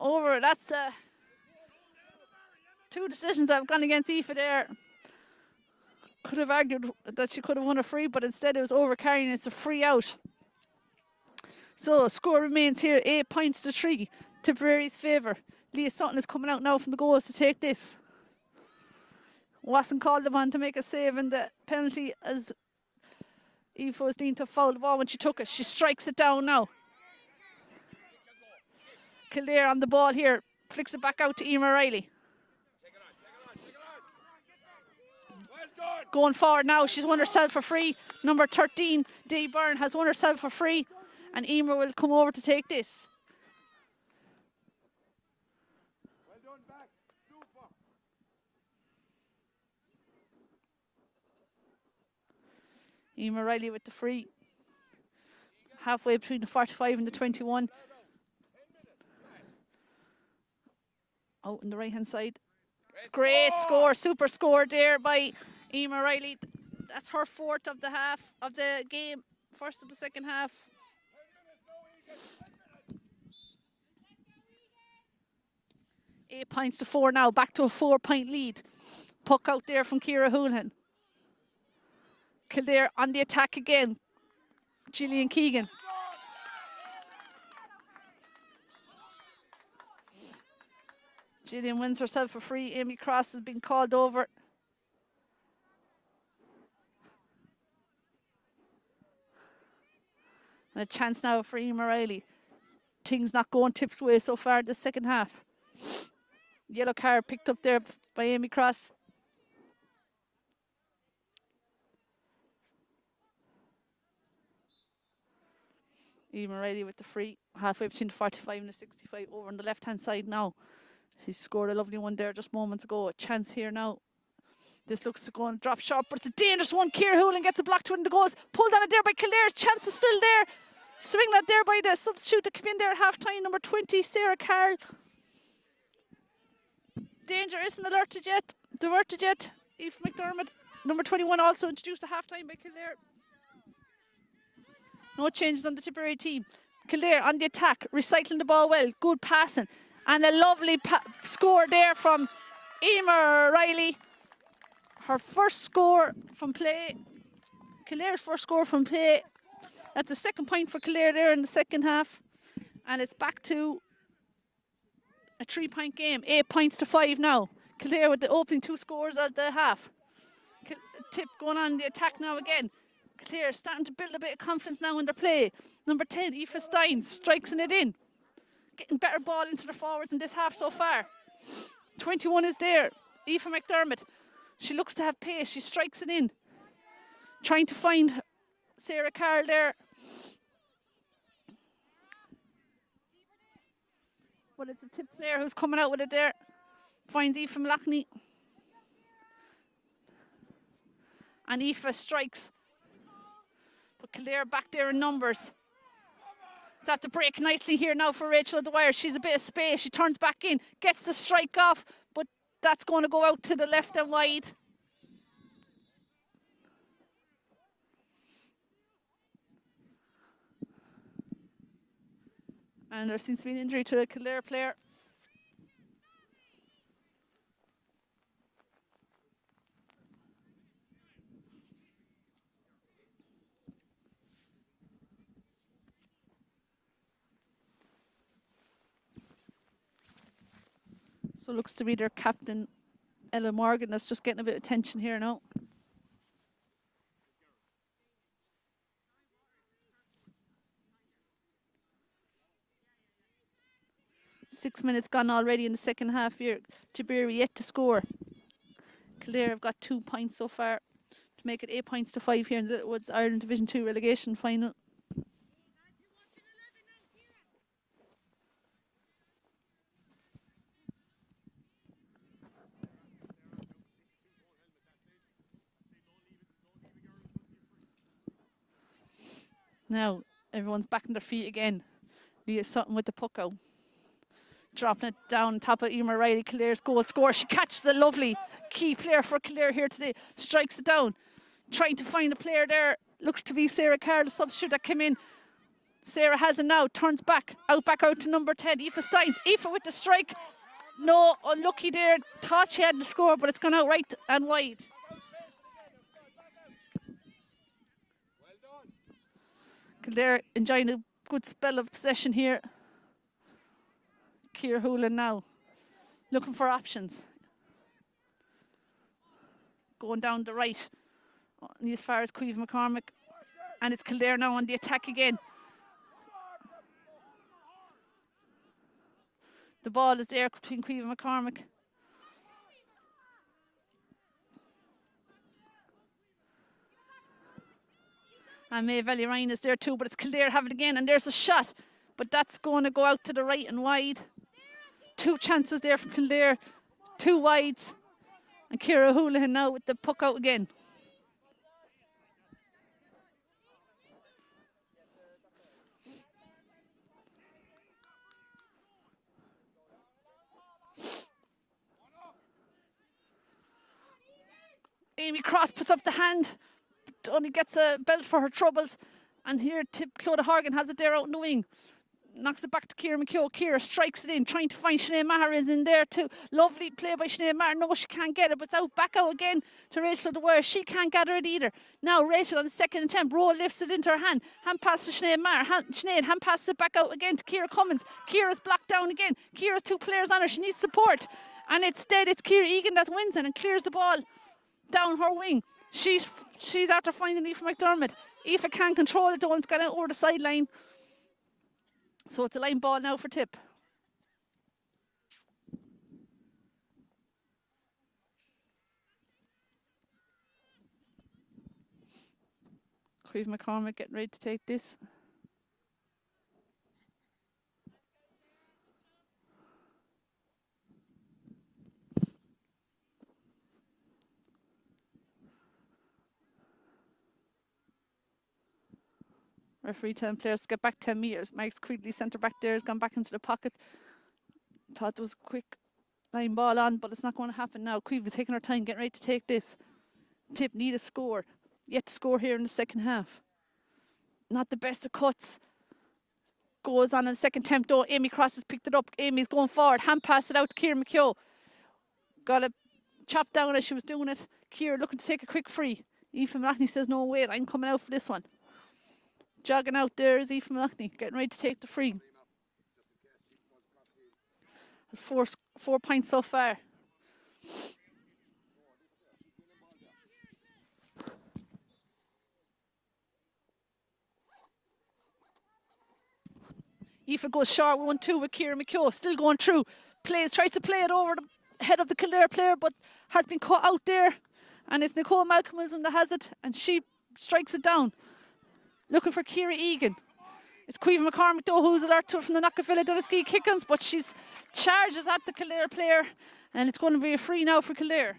Over. That's two decisions that have gone against Aoife there. Could have argued that she could have won a free, but instead it was over carrying. It's a free out. So score remains here 8 points to 3. Tipperary's favour. Leah Sutton is coming out now from the goals to take this. Wasn't called upon to make a save in the penalty as Aoife was deemed to foul the ball when she took it. She strikes it down now. Kildare on the ball here. Flicks it back out to Emer Riley. Going forward now, she's won herself for free. Number 13, Dee Byrne, has won herself for free. And Emer will come over to take this. Well done, back. Super. Emer Riley with the free. Halfway between the 45 and the 21. Out on the right hand side. Great score, super score there by Emer Riley. That's her fourth of the half of the game. First of the second half. Eight points to 4 now. Back to a 4-point lead. Puck out there from Ciara Houlihan. Kildare on the attack again. Gillian Keegan. Gillian wins herself a free. Amy Cross has been called over. And a chance now for Emer Riley. Things not going Tipp's way so far in the second half. Yellow card picked up there by Amy Cross. Emer Riley with the free. Halfway between the 45 and the 65 over on the left hand side now. She scored a lovely one there just moments ago. A chance here now. This looks to go and drop short, but it's a dangerous one. Ciara Houlihan gets a block to win the goals. Pulled on it there by Kildare's. Chance is still there. Swing that there by the substitute that came in there at half time. Number 20, Sarah Carroll. Danger isn't alerted yet. Diverted yet. Aoife McDermott Number 21 also introduced at half-time by Kildare. No changes on the Tipperary team. Kildare on the attack, recycling the ball well, good passing. And a lovely score there from Emer Riley. Her first score from play. Kildare's first score from play. That's a second point for Kildare there in the second half. And it's back to a 3-point game. 8 points to 5 now. Kildare with the opening 2 scores of the half. Tipp going on the attack now again. Kildare starting to build a bit of confidence now in their play. Number 10, Aoife Stein, strikes it in. Getting better ball into the forwards in this half so far. 21 is there. Aoife McDermott. She looks to have pace. She strikes it in. Trying to find Sarah Carroll there. But it's a Tipp player who's coming out with it there. Finds Aoife Mlackney. And Aoife strikes. But Kildare back there in numbers. It's at the break nicely here now for Rachel Dwyer. She's a bit of space. She turns back in. Gets the strike off. But that's going to go out to the left and wide. And there seems to be an injury to a Kildare player. So looks to be their captain, Ella Morgan, that's just getting a bit of attention here now. Six minutes gone already in the second half here. Tipperary yet to score. Kildare have got 2 points so far to make it 8 points to 5 here in the Littlewoods Ireland Division 2 relegation final. Now everyone's back on their feet again. Leah Sutton with the puck out. Dropping it down top of Emer Riley. Kildare's goal score. She catches a lovely key player for Kildare here today. Strikes it down. Trying to find a player there. Looks to be Sarah Carroll, the substitute that came in. Sarah has it now. Turns back out to number 10. Aoife Steins. Aoife with the strike. No, unlucky there. Thought she had the score, but it's gone out right and wide. Kildare enjoying a good spell of possession here. Ciara Hoolan now looking for options. Going down the right as far as Caoimhe McCormick. And it's Kildare now on the attack again. The ball is there between Caoimhe McCormick. And May Valley Ryan is there too, but it's Kildare have it again, and there's a shot. But that's going to go out to the right and wide. 2 chances there from Kildare, 2 wides. And Ciara Houlihan now with the puck out again. Amy Cross puts up the hand, but only gets a belt for her troubles. And here Clodagh Horgan has it there out in the wing. Knocks it back to Ciara McKeough. Ciara strikes it in, trying to find Sinead Maher is in there too. Lovely play by Sinead Maher. No, she can't get it, but it's back out again to Rachel Dwyer. She can't gather it either. Now Rachel on the second attempt. Rowe lifts it into her hand. Hand pass to Sinead Maher. Sinead hand passes it back out again to Ciara Cummins. Ciara's blocked down again. Ciara's 2 players on her. She needs support. And instead it's Ciara Egan that wins it and clears the ball down her wing. She's after finding Aoife McDermott. Aoife can't control it though, and it's gone out over the sideline. So it's a line ball now for Tipp. Caoimhe McCormick getting ready to take this. Referee telling players to get back 10 metres. Max Quigley, centre back there, has gone back into the pocket. Thought it was a quick line ball on, but it's not going to happen now. Quigley taking her time, getting ready to take this. Tipp need a score. Yet to score here in the second half. Not the best of cuts. Goes on in the second attempt though. Amy Cross has picked it up. Amy's going forward. Hand pass it out to Ciara McKeough. Got a chop down as she was doing it. Ciara looking to take a quick free. Aoife Maloney says, no, wait, I'm coming out for this one. Jogging out there is Aoife Maloney, getting ready to take the free. Has 4 points so far. Aoife goes short 1-2 with Ciara McKeough, still going through. Tries to play it over the head of the Kildare player, but has been caught out there. And it's Nicole Malcolmism that has it, and she strikes it down. Looking for Ciara Egan. It's Caoimhe McCormick though, who's alert to it from the Knockavilla Dulaski Kickins, but she's charges at the Kildare player, and it's going to be a free now for Kildare.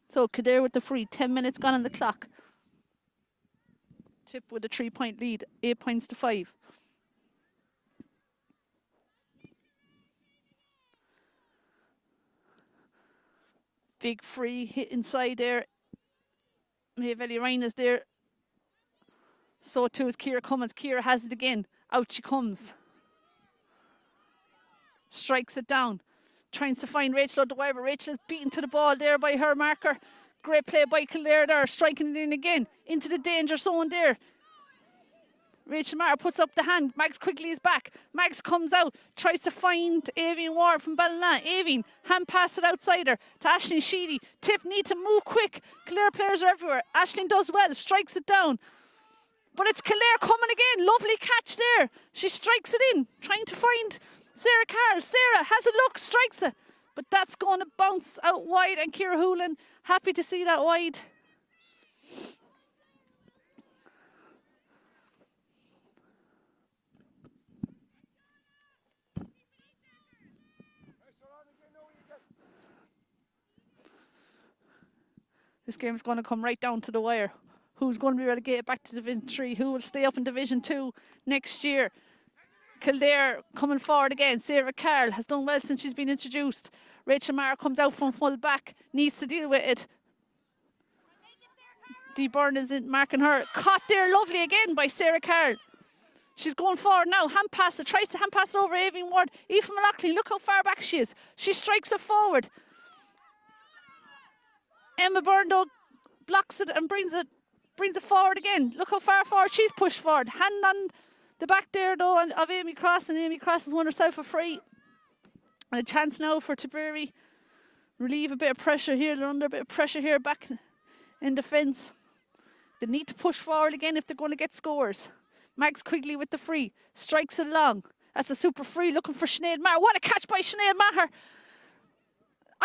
So Kildare with the free, 10 minutes gone on the clock. Tipp with a 3-point lead, 8 points to 5. Big free hit inside there. Maeve Ellie Ryan is there. So too is Ciara Cummins. Ciara has it again. Out she comes. Strikes it down. Tries to find Rachel O'Dwyer, but Rachel is beaten to the ball there by her marker. Great play by Kildare there, striking it in again. Into the danger zone there. Rachel Maher puts up the hand. Mags Quigley is back. Mags comes out, tries to find Avian Ward from Ballina. Avian, hand pass it outside her to Aisling Sheedy. Tipp need to move quick. Kildare players are everywhere. Aisling does well, strikes it down. But it's Kildare coming again. Lovely catch there. She strikes it in, trying to find Sarah Carroll. Sarah has a look, strikes it. But that's going to bounce out wide, and Ciara Hoolan happy to see that wide. This game is going to come right down to the wire. Who's going to be relegated back to Division 3? Who will stay up in Division 2 next year? Kildare coming forward again. Sarah Carroll has done well since she's been introduced. Rachel Maher comes out from full back, needs to deal with it. Dee Byrne is marking her. Caught there lovely again by Sarah Carroll. She's going forward now. Hand pass it. Tries to hand pass it over Avian Ward. Aoife McLaughlin, look how far back she is. She strikes it forward. Emma Byrne though blocks it and brings it forward again. Look how far forward she's pushed forward. Hand on the back there though of Amy Cross, and Amy Cross has won herself a free. And a chance now for Tipperary. Relieve a bit of pressure here. They're under a bit of pressure here back in defence. They need to push forward again if they're going to get scores. Mags Quigley with the free. Strikes it along. That's a super free looking for Sinead Maher. What a catch by Sinead Maher.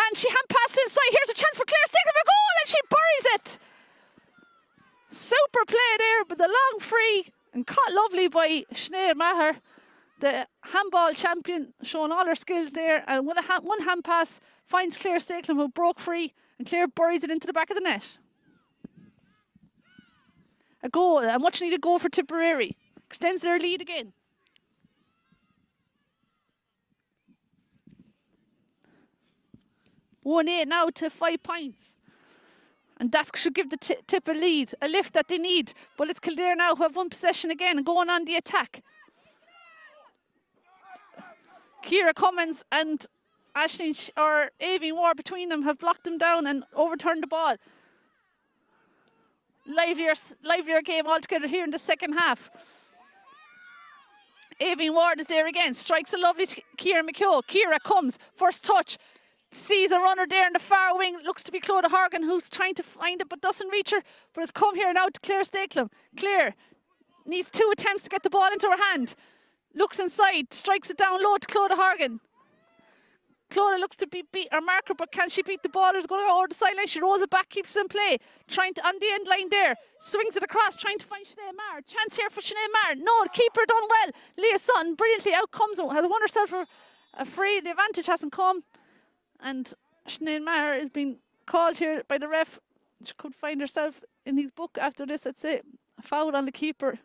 And she hand passed inside. Here's a chance for Claire Stigler for a goal, and she buries it. Super play there, but the long free and caught lovely by Sinead Maher, the handball champion, showing all her skills there. And with one hand pass, finds Claire Stigler, who broke free, and Claire buries it into the back of the net. A goal, a much needed goal for Tipperary. Extends their lead again. (1-8) now to 5 points. And that should give the Tipp a lead, a lift that they need. But it's Kildare now who have one possession again and going on the attack. Ciara Cummins and Avian Ward between them have blocked them down and overturned the ball. Livelier game altogether here in the second half. Avian Ward is there again, strikes a lovely Ciara McKeough. Ciara comes, first touch. Sees a runner there in the far wing. Looks to be Clodagh Horgan, who's trying to find it but doesn't reach her. But it's come here now to Claire Stakelum. Claire needs 2 attempts to get the ball into her hand. Looks inside, strikes it down low to Clodagh Horgan. Clodagh looks to beat her marker, but can she beat the ball? It's going to go over the sideline. She rolls it back, keeps it in play. Trying to, on the end line there, swings it across, trying to find Sinead Maher. Chance here for Sinead Maher. No, the keeper done well. Leah Sutton brilliantly out comes, has won herself a free. The advantage hasn't come. And Sinead Maher has been called here by the ref. She could find herself in his book after this, I'd say. A foul on the keeper.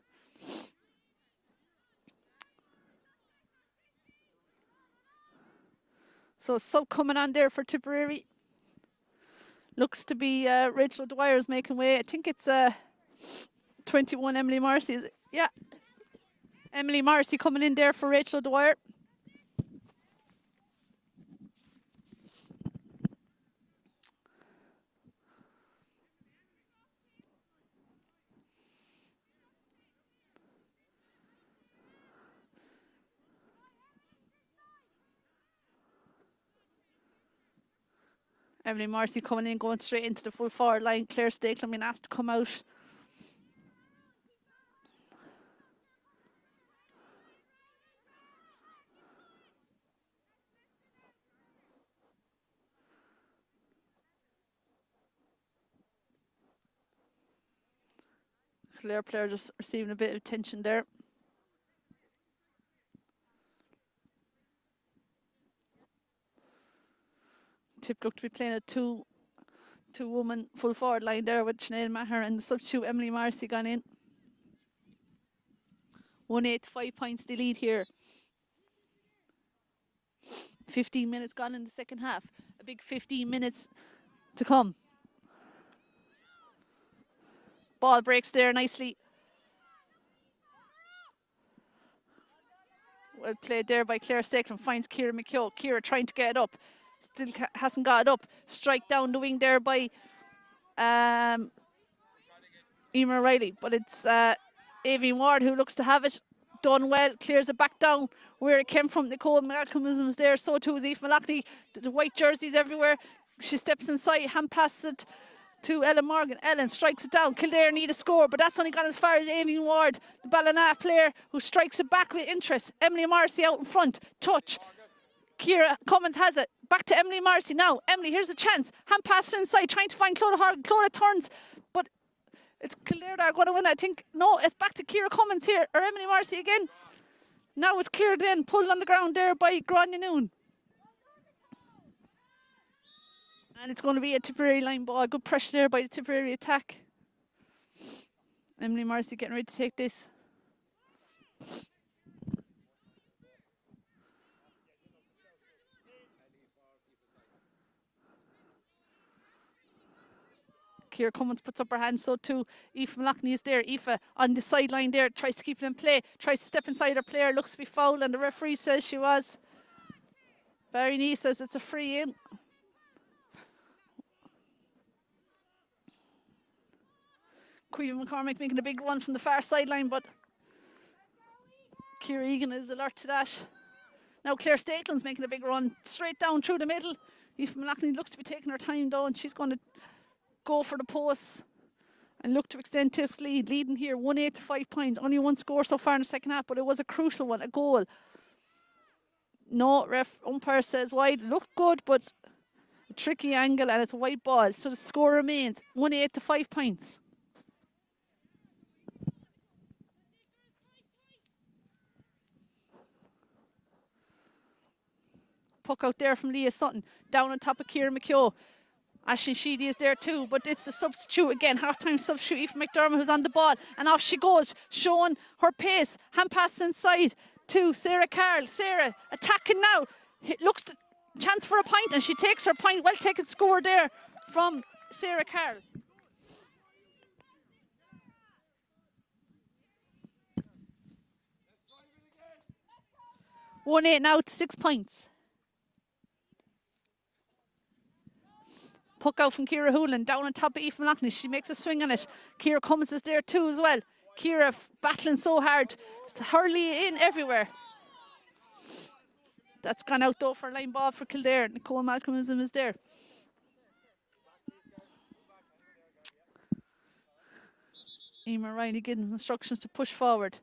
So sub coming on there for Tipperary. Looks to be Rachel Dwyer's making way. I think it's 21 Emily Marcy. Yeah. Emily Marcy coming in there for Rachel Dwyer. Emily Marcy coming in, going straight into the full forward line. Claire Stakelum being asked to come out. Clare player just receiving a bit of attention there. Tipp looked to be playing a two-woman full forward line there with Sinead Maher and the substitute Emily Marcy gone in. 1-8 to 5 points the lead here. 15 minutes gone in the second half. A big 15 minutes to come. Ball breaks there nicely. Well played there by Claire Stakelum. Finds Ciara McKeough. Ciara trying to get it up. Still hasn't got it up. Strike down the wing there by Emer Riley. But it's Aoibhinn Ward who looks to have it. Done well. Clears it back down where it came from. Nicole Malcolm was there. So too is Aoife Malachney. The white jerseys everywhere. She steps inside. Hand passes it to Ellen Morgan. Ellen strikes it down. Kildare need a score, but that's only gone as far as Aoibhinn Ward, the Ballina player who strikes it back with interest. Emily Marcy out in front. Touch. Ciara Cummins has it. Back to Emily Marcy now. Emily, here's a chance. Hand pass inside, trying to find Clodagh Horgan. Clodagh turns, but it's Kildare that are going to win, I think. No, it's back to Ciara Cummins here, or Emily Marcy again. Now it's cleared in, pulled on the ground there by Grania Noon. And it's going to be a Tipperary line ball. Good pressure there by the Tipperary attack. Emily Marcy getting ready to take this. Ciara Cummins puts up her hand, so too Aoife Malachney is there. Aoife on the sideline there, tries to keep it in play, tries to step inside her player, looks to be fouled, and the referee says she was. Barry Nee says it's a free in. Caoimhe McCormick making a big run from the far sideline, but Ciara Egan is alert to that. Now Claire Stakelum's making a big run straight down through the middle. Aoife Malachney looks to be taking her time though, and she's going to go for the post and look to extend Tipp's lead. Leading here 1-8 to 5 points. Only one score so far in the second half, but it was a crucial one, a goal. No, umpire says wide. Looked good, but a tricky angle, and it's a white ball. So the score remains 1-8 to 5 points. Puck out there from Leah Sutton. Down on top of Ciara McKeough. Aisling Sheedy is there too, but it's the substitute again, half-time substitute, Aoife McDermott, who's on the ball, and off she goes, showing her pace. Hand pass inside to Sarah Carroll. Sarah attacking now. It looks to chance for a point, and she takes her point. Well taken score there from Sarah Carroll. Let's 1-8 now to 6 points. Puck out from Ciara Hoolan, down on top of Aoife Malachney. She makes a swing on it. Ciara Cummins is there too as well. Ciara battling so hard, hurling in everywhere. That's gone out though for a line ball for Kildare. Nicole Malcolm is there. Emer Riley getting instructions to push forward.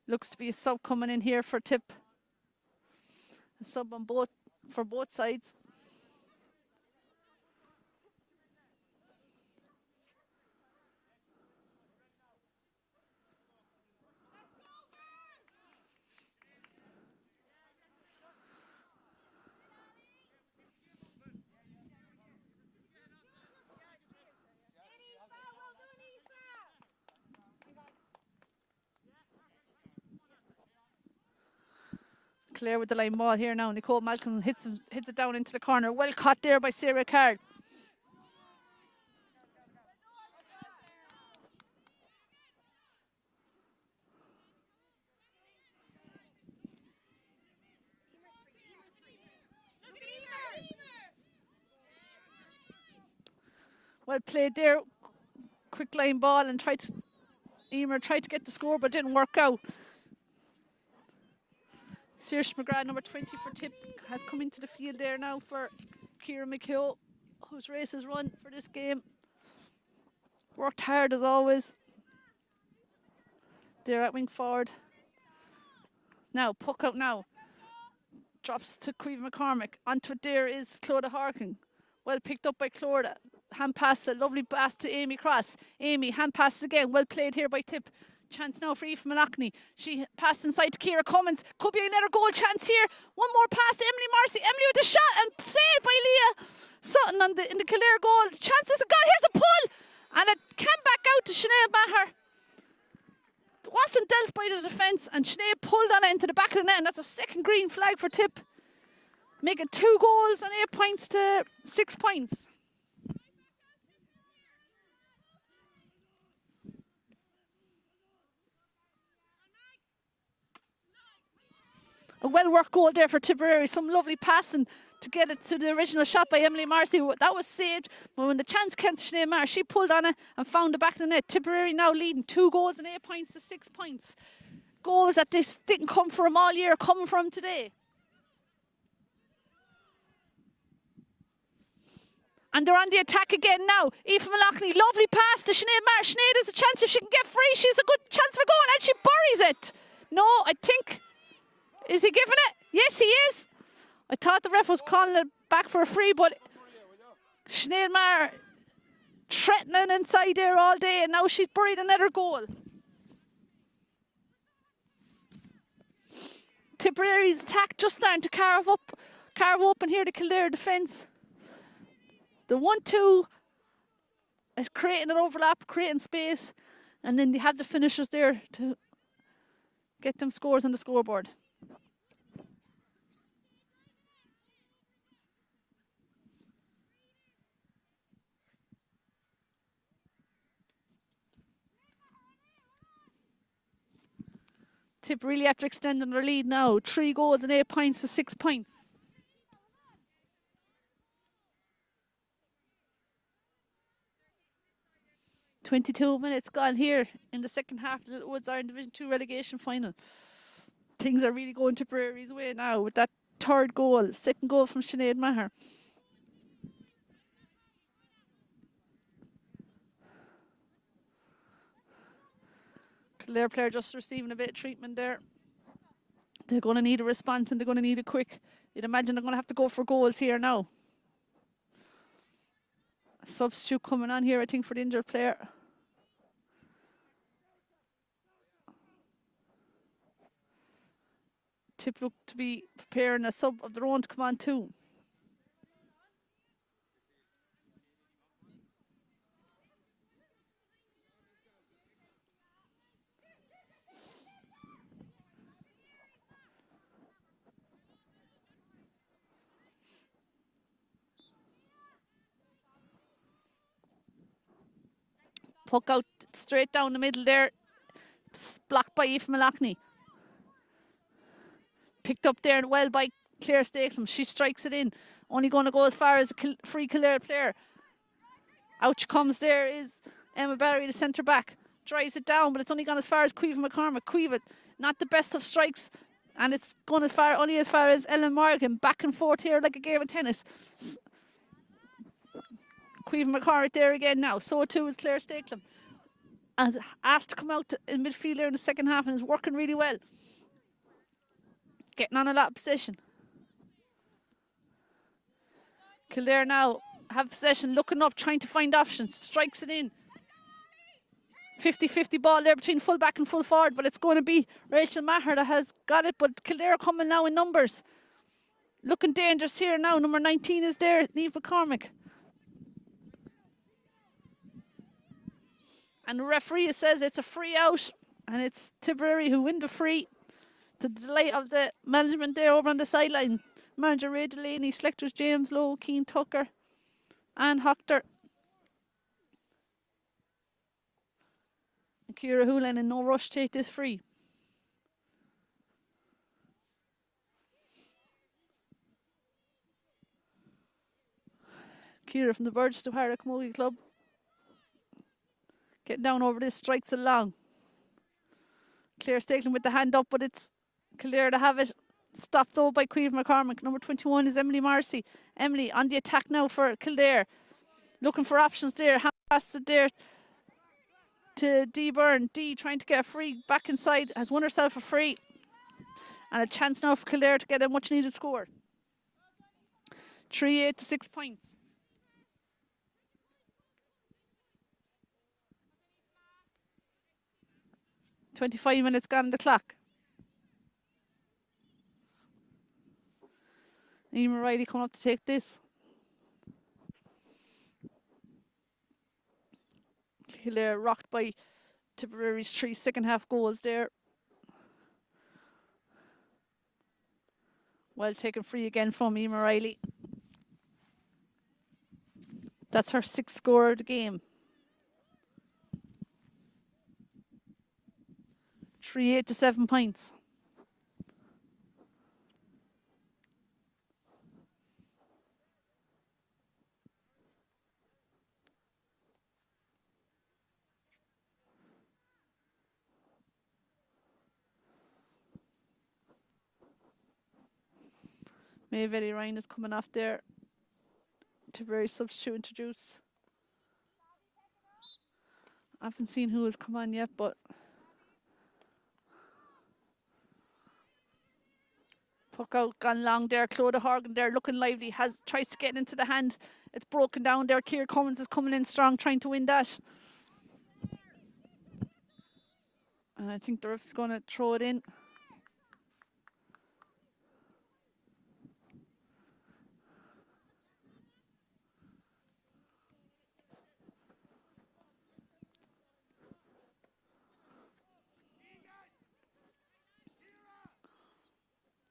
Looks to be a sub coming in here for Tipp. A sub on for both sides. Kildare with the line ball here now. Nicole Malcolm hits it down into the corner. Well caught there by Sarah Card. Well played there. Quick line ball and Emer tried to get the score but didn't work out. Saoirse McGrath, number 20 for Tipp, has come into the field there now for Ciara McHugh, whose race is run for this game. Worked hard as always. There at wing forward. Now, puck out now. Drops to Caoimhe McCormick. Onto it there is Clodagh Harkin. Well picked up by Clodagh. Hand pass, a lovely pass to Amy Cross. Amy, hand passes again. Well played here by Tipp. Chance now for Aoife Malachney. She passed inside to Ciara Cummins. Could be another goal chance here. One more pass to Emily Marcy. Emily with a shot and saved by Leah Sutton in the Kildare goal. The chances have got. Here's a pull. And it came back out to Sinead Maher. It wasn't dealt by the defence. And Sinead pulled on it into the back of the net. And that's a second green flag for Tipp. Making 2 goals and 8 points to 6 points. A well-worked goal there for Tipperary. Some lovely passing to get it to the original shot by Emily Marcy. That was saved. But when the chance came to Sinead Maher, she pulled on it and found the back of the net. Tipperary now leading 2 goals and 8 points to 6 points. Goals that didn't come for them all year, coming from today. And they're on the attack again now. Aoife Malachney, lovely pass to Sinead Maher. Sinead has a chance if she can get free. She's a good chance for goal and she buries it. No, I think... Is he giving it? Yes, he is. I thought the ref was calling it back for a free, but Sinead Maher threatening inside there all day, and now she's buried another goal. Tipperary's attack just starting to carve open here the Kildare defence. The 1-2 is creating an overlap, creating space, and then they have the finishers there to get them scores on the scoreboard. Tipp really after extending their lead now. 3 goals and 8 points to 6 points. "22 minutes gone here in the second half of the Littlewoods Iron Division 2 relegation final. Things are really going Tipperary's way now with that 3rd goal. 2nd goal from Sinead Maher. Kildare player just receiving a bit of treatment there. They're going to need a response and they're going to need it quick. You'd imagine they're going to have to go for goals here now. A substitute coming on here, I think, for the injured player. Tipp look to be preparing a sub of their own to come on too. Puck out straight down the middle there. Blocked by Aoife Malachney. Picked up there and well by Claire Stakelum. She strikes it in. Only going to go as far as a free Kildare player. Out she comes there is Emma Barry, the centre back. Drives it down, but it's only gone as far as Caoimhe McCormick. Caoimhe, not the best of strikes. And it's gone only as far as Ellen Morgan. Back and forth here like a game of tennis. Caoimhe McCormick there again now. So too is Claire Stakelum. And asked to come out in midfield there in the second half and is working really well. Getting on a lot of possession. Kildare now have possession, looking up, trying to find options. Strikes it in. 50-50 ball there between full back and full forward, but it's going to be Rachel Maher that has got it. But Kildare coming now in numbers. Looking dangerous here now. Number 19 is there, Niamh McCormick. And the referee says it's a free out, and it's Tipperary who win the free. To the delight of the management there over on the sideline. Manager Ray Delaney, selectors James Lowe, Keane Tucker, Anne Hochter. And Ciara Houlihan in no rush to take this free. Ciara from the Burgess to Harra Camogie Club. Getting down over this, strikes it long. Claire Stakelin with the hand up, but it's Kildare to have it. Stopped though by Queen McCormick. Number 21 is Emily Marcy. Emily on the attack now for Kildare. Looking for options there. Hand passes it there to Dee Byrne. Dee trying to get a free back inside. Has won herself a free. And a chance now for Kildare to get a much needed score. 3-8 to 6 points. 25 minutes gone on the clock. Eamon Riley coming up to take this. Kildare rocked by Tipperary's 3 second half goals there. Well taken free again from Eamon Riley. That's her 6th score of the game. 3-8 to 7 points. Mayvelly Ryan is coming off there. Tipperary substitute introduce. I haven't seen who has come on yet, but puck out, gone long there. Clodagh Horgan there looking lively. Tries to get into the hand. It's broken down there. Ciara Cummins is coming in strong, trying to win that. And I think the ref is going to throw it in.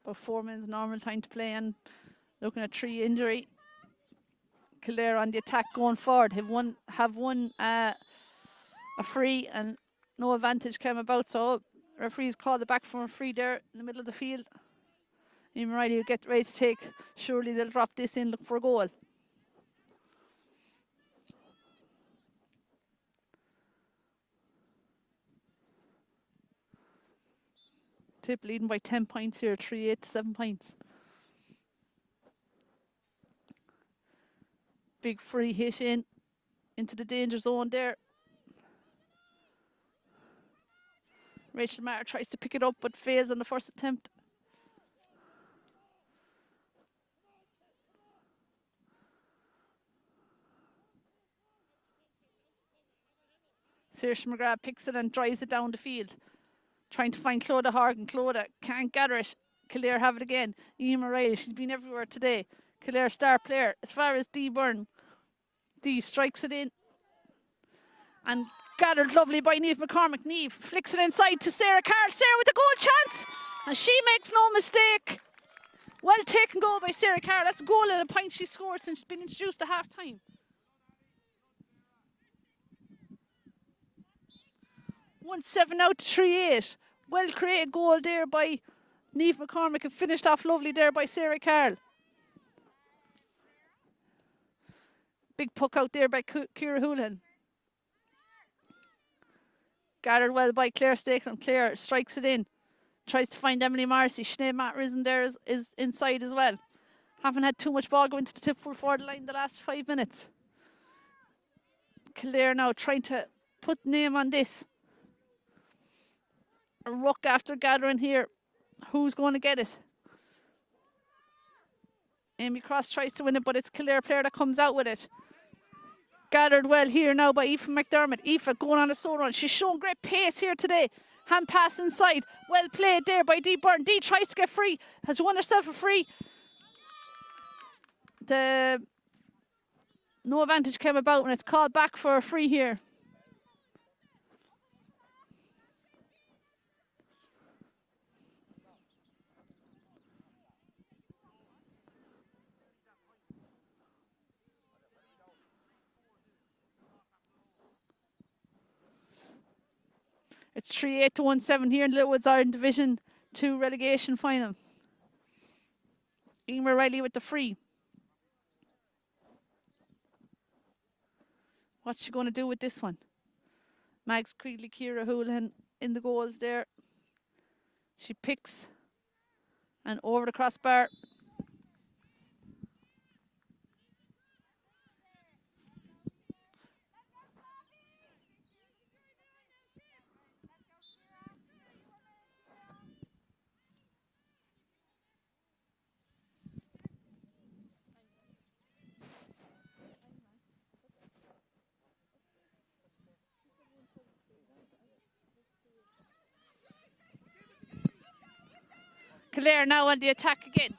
About 4 minutes normal time to play, and looking at 3 injury. Kildare on the attack going forward. Have won a free and no advantage came about, so referees called it back from a free there in the middle of the field. Eamon Riley will get ready to take. Surely they'll drop this in, look for a goal. Tipp leading by 10 points here, 3-8 to 7 points. Big free hit into the danger zone there. Rachel Maher tries to pick it up but fails on the first attempt. Saoirse McGrath picks it and drives it down the field. Trying to find Clodagh Horgan. Clodagh can't gather it. Kildare have it again. Eamon Riley, she's been everywhere today. Kildare star player. As far as Dee Byrne. Dee strikes it in. And gathered lovely by Niamh McCormick. Niamh flicks it inside to Sarah Carroll. Sarah with a goal chance. And she makes no mistake. Well taken goal by Sarah Carroll. That's a goal and a point she scored since she's been introduced to half time. 1-7 out to 3-8. Well created goal there by Niamh McCormick and finished off lovely there by Sarah Carroll. Big puck out there by Ciara Houlihan. Gathered well by Claire Stakelin. Claire strikes it in. Tries to find Emily Marcy. Sinead Matt Risen there is inside as well. Haven't had too much ball go into the tip full forward line the last 5 minutes. Kildare now trying to put name on this. A ruck after gathering here. Who's going to get it? Amy Cross tries to win it, but it's Kildare player that comes out with it. Gathered well here now by Aoife McDermott. Aoife going on a solo run. She's shown great pace here today. Hand pass inside. Well played there by Dee Byrne. Dee tries to get free. Has won herself a free. No advantage came about and it's called back for a free here. It's 3-8 to 1-7 here in Littlewoods are in Division 2 relegation final. Emer Riley with the free. What's she going to do with this one? Mags Quigley, Ciara Houlihan in the goals there. She picks and over the crossbar. Kildare now on the attack again.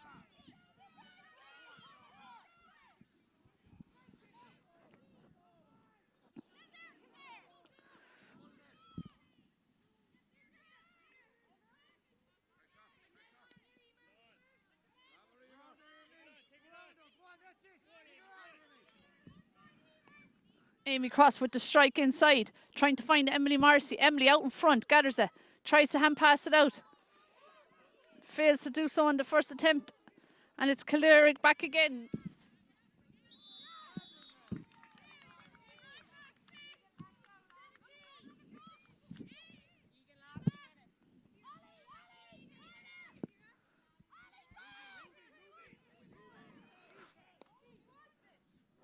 Amy Cross with the strike inside, trying to find Emily Morrissey. Emily out in front, gathers it, tries to hand pass it out. Fails to do so on the first attempt, and it's Kildare back again.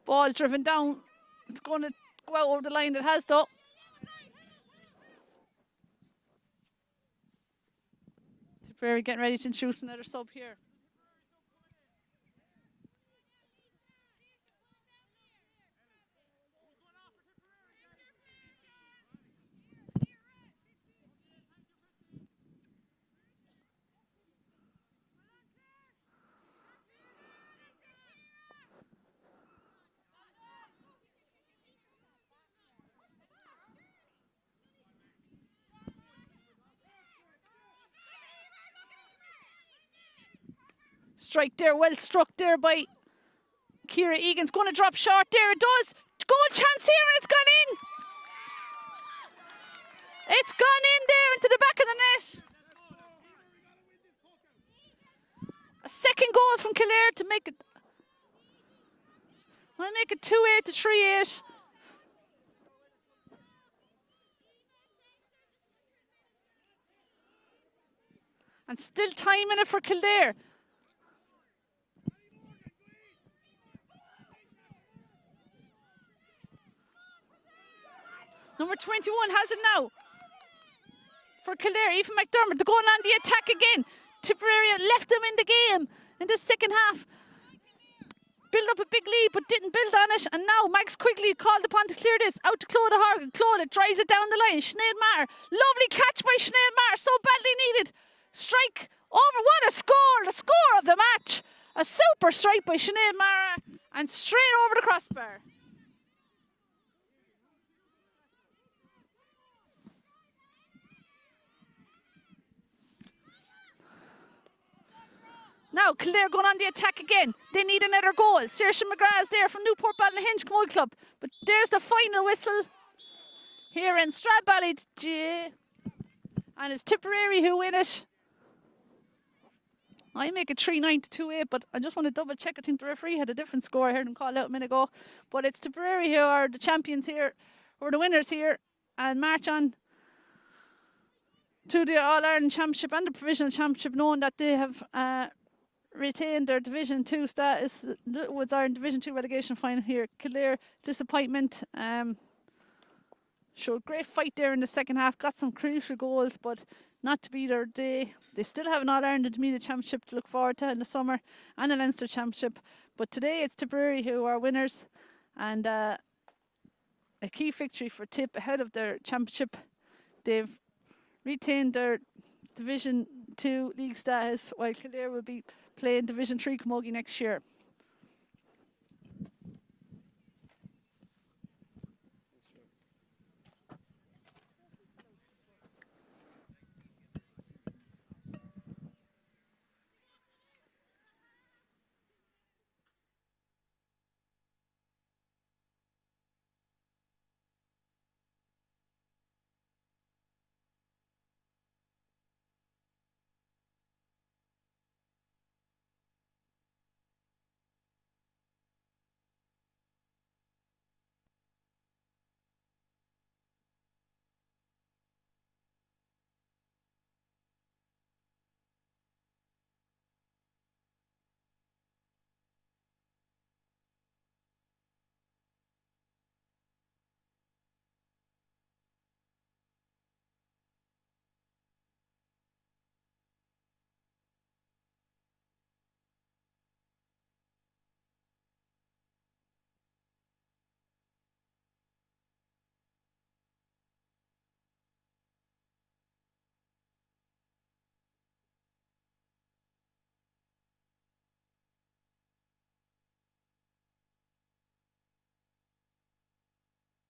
Ball driven down. It's going to go out over the line. It has though. Tipperary getting ready to introduce another sub here. Strike there, well struck there by Ciara Egan's going to drop short there. It does. Goal chance here and it's gone in. It's gone in there into the back of the net. A second goal from Kildare to make it. I'll make it 2-8 to 3-8. And still time in it for Kildare. Number 21 has it now for Kildare. Aoife McDermott, they're going on the attack again. Tipperary left them in the game in the second half. Build up a big lead, but didn't build on it. And now Max Quigley called upon to clear this. Out to Clodagh Horgan. Clodagh drives it down the line. Sinead Maher. Lovely catch by Sinead Maher. So badly needed. Strike over. What a score. The score of the match. A super strike by Sinead Maher. And straight over the crossbar. Now, Kildare going on the attack again. They need another goal. Saoirse McGrath's there from Newport Ballynahinch Camogie Club. But there's the final whistle here in Stradbally. And it's Tipperary who win it. I make it 3-9 to 2-8, but I just want to double check. I think the referee had a different score. I heard him call out a minute ago. But it's Tipperary who are the champions here, or the winners here, and march on to the All-Ireland Championship and the Provisional Championship, knowing that they have retained their Division 2 status. Littlewoods are in Division 2 relegation final here. Kildare, disappointment. Showed great fight there in the second half. Got some crucial goals, but not to be their day. They still have an All-Ireland Intermediate Championship to look forward to in the summer, and a Leinster Championship. But today it's Tipperary who are winners, and a key victory for Tipp ahead of their championship. They've retained their Division 2 league status, while Kildare will be playing Division 3 camogie next year.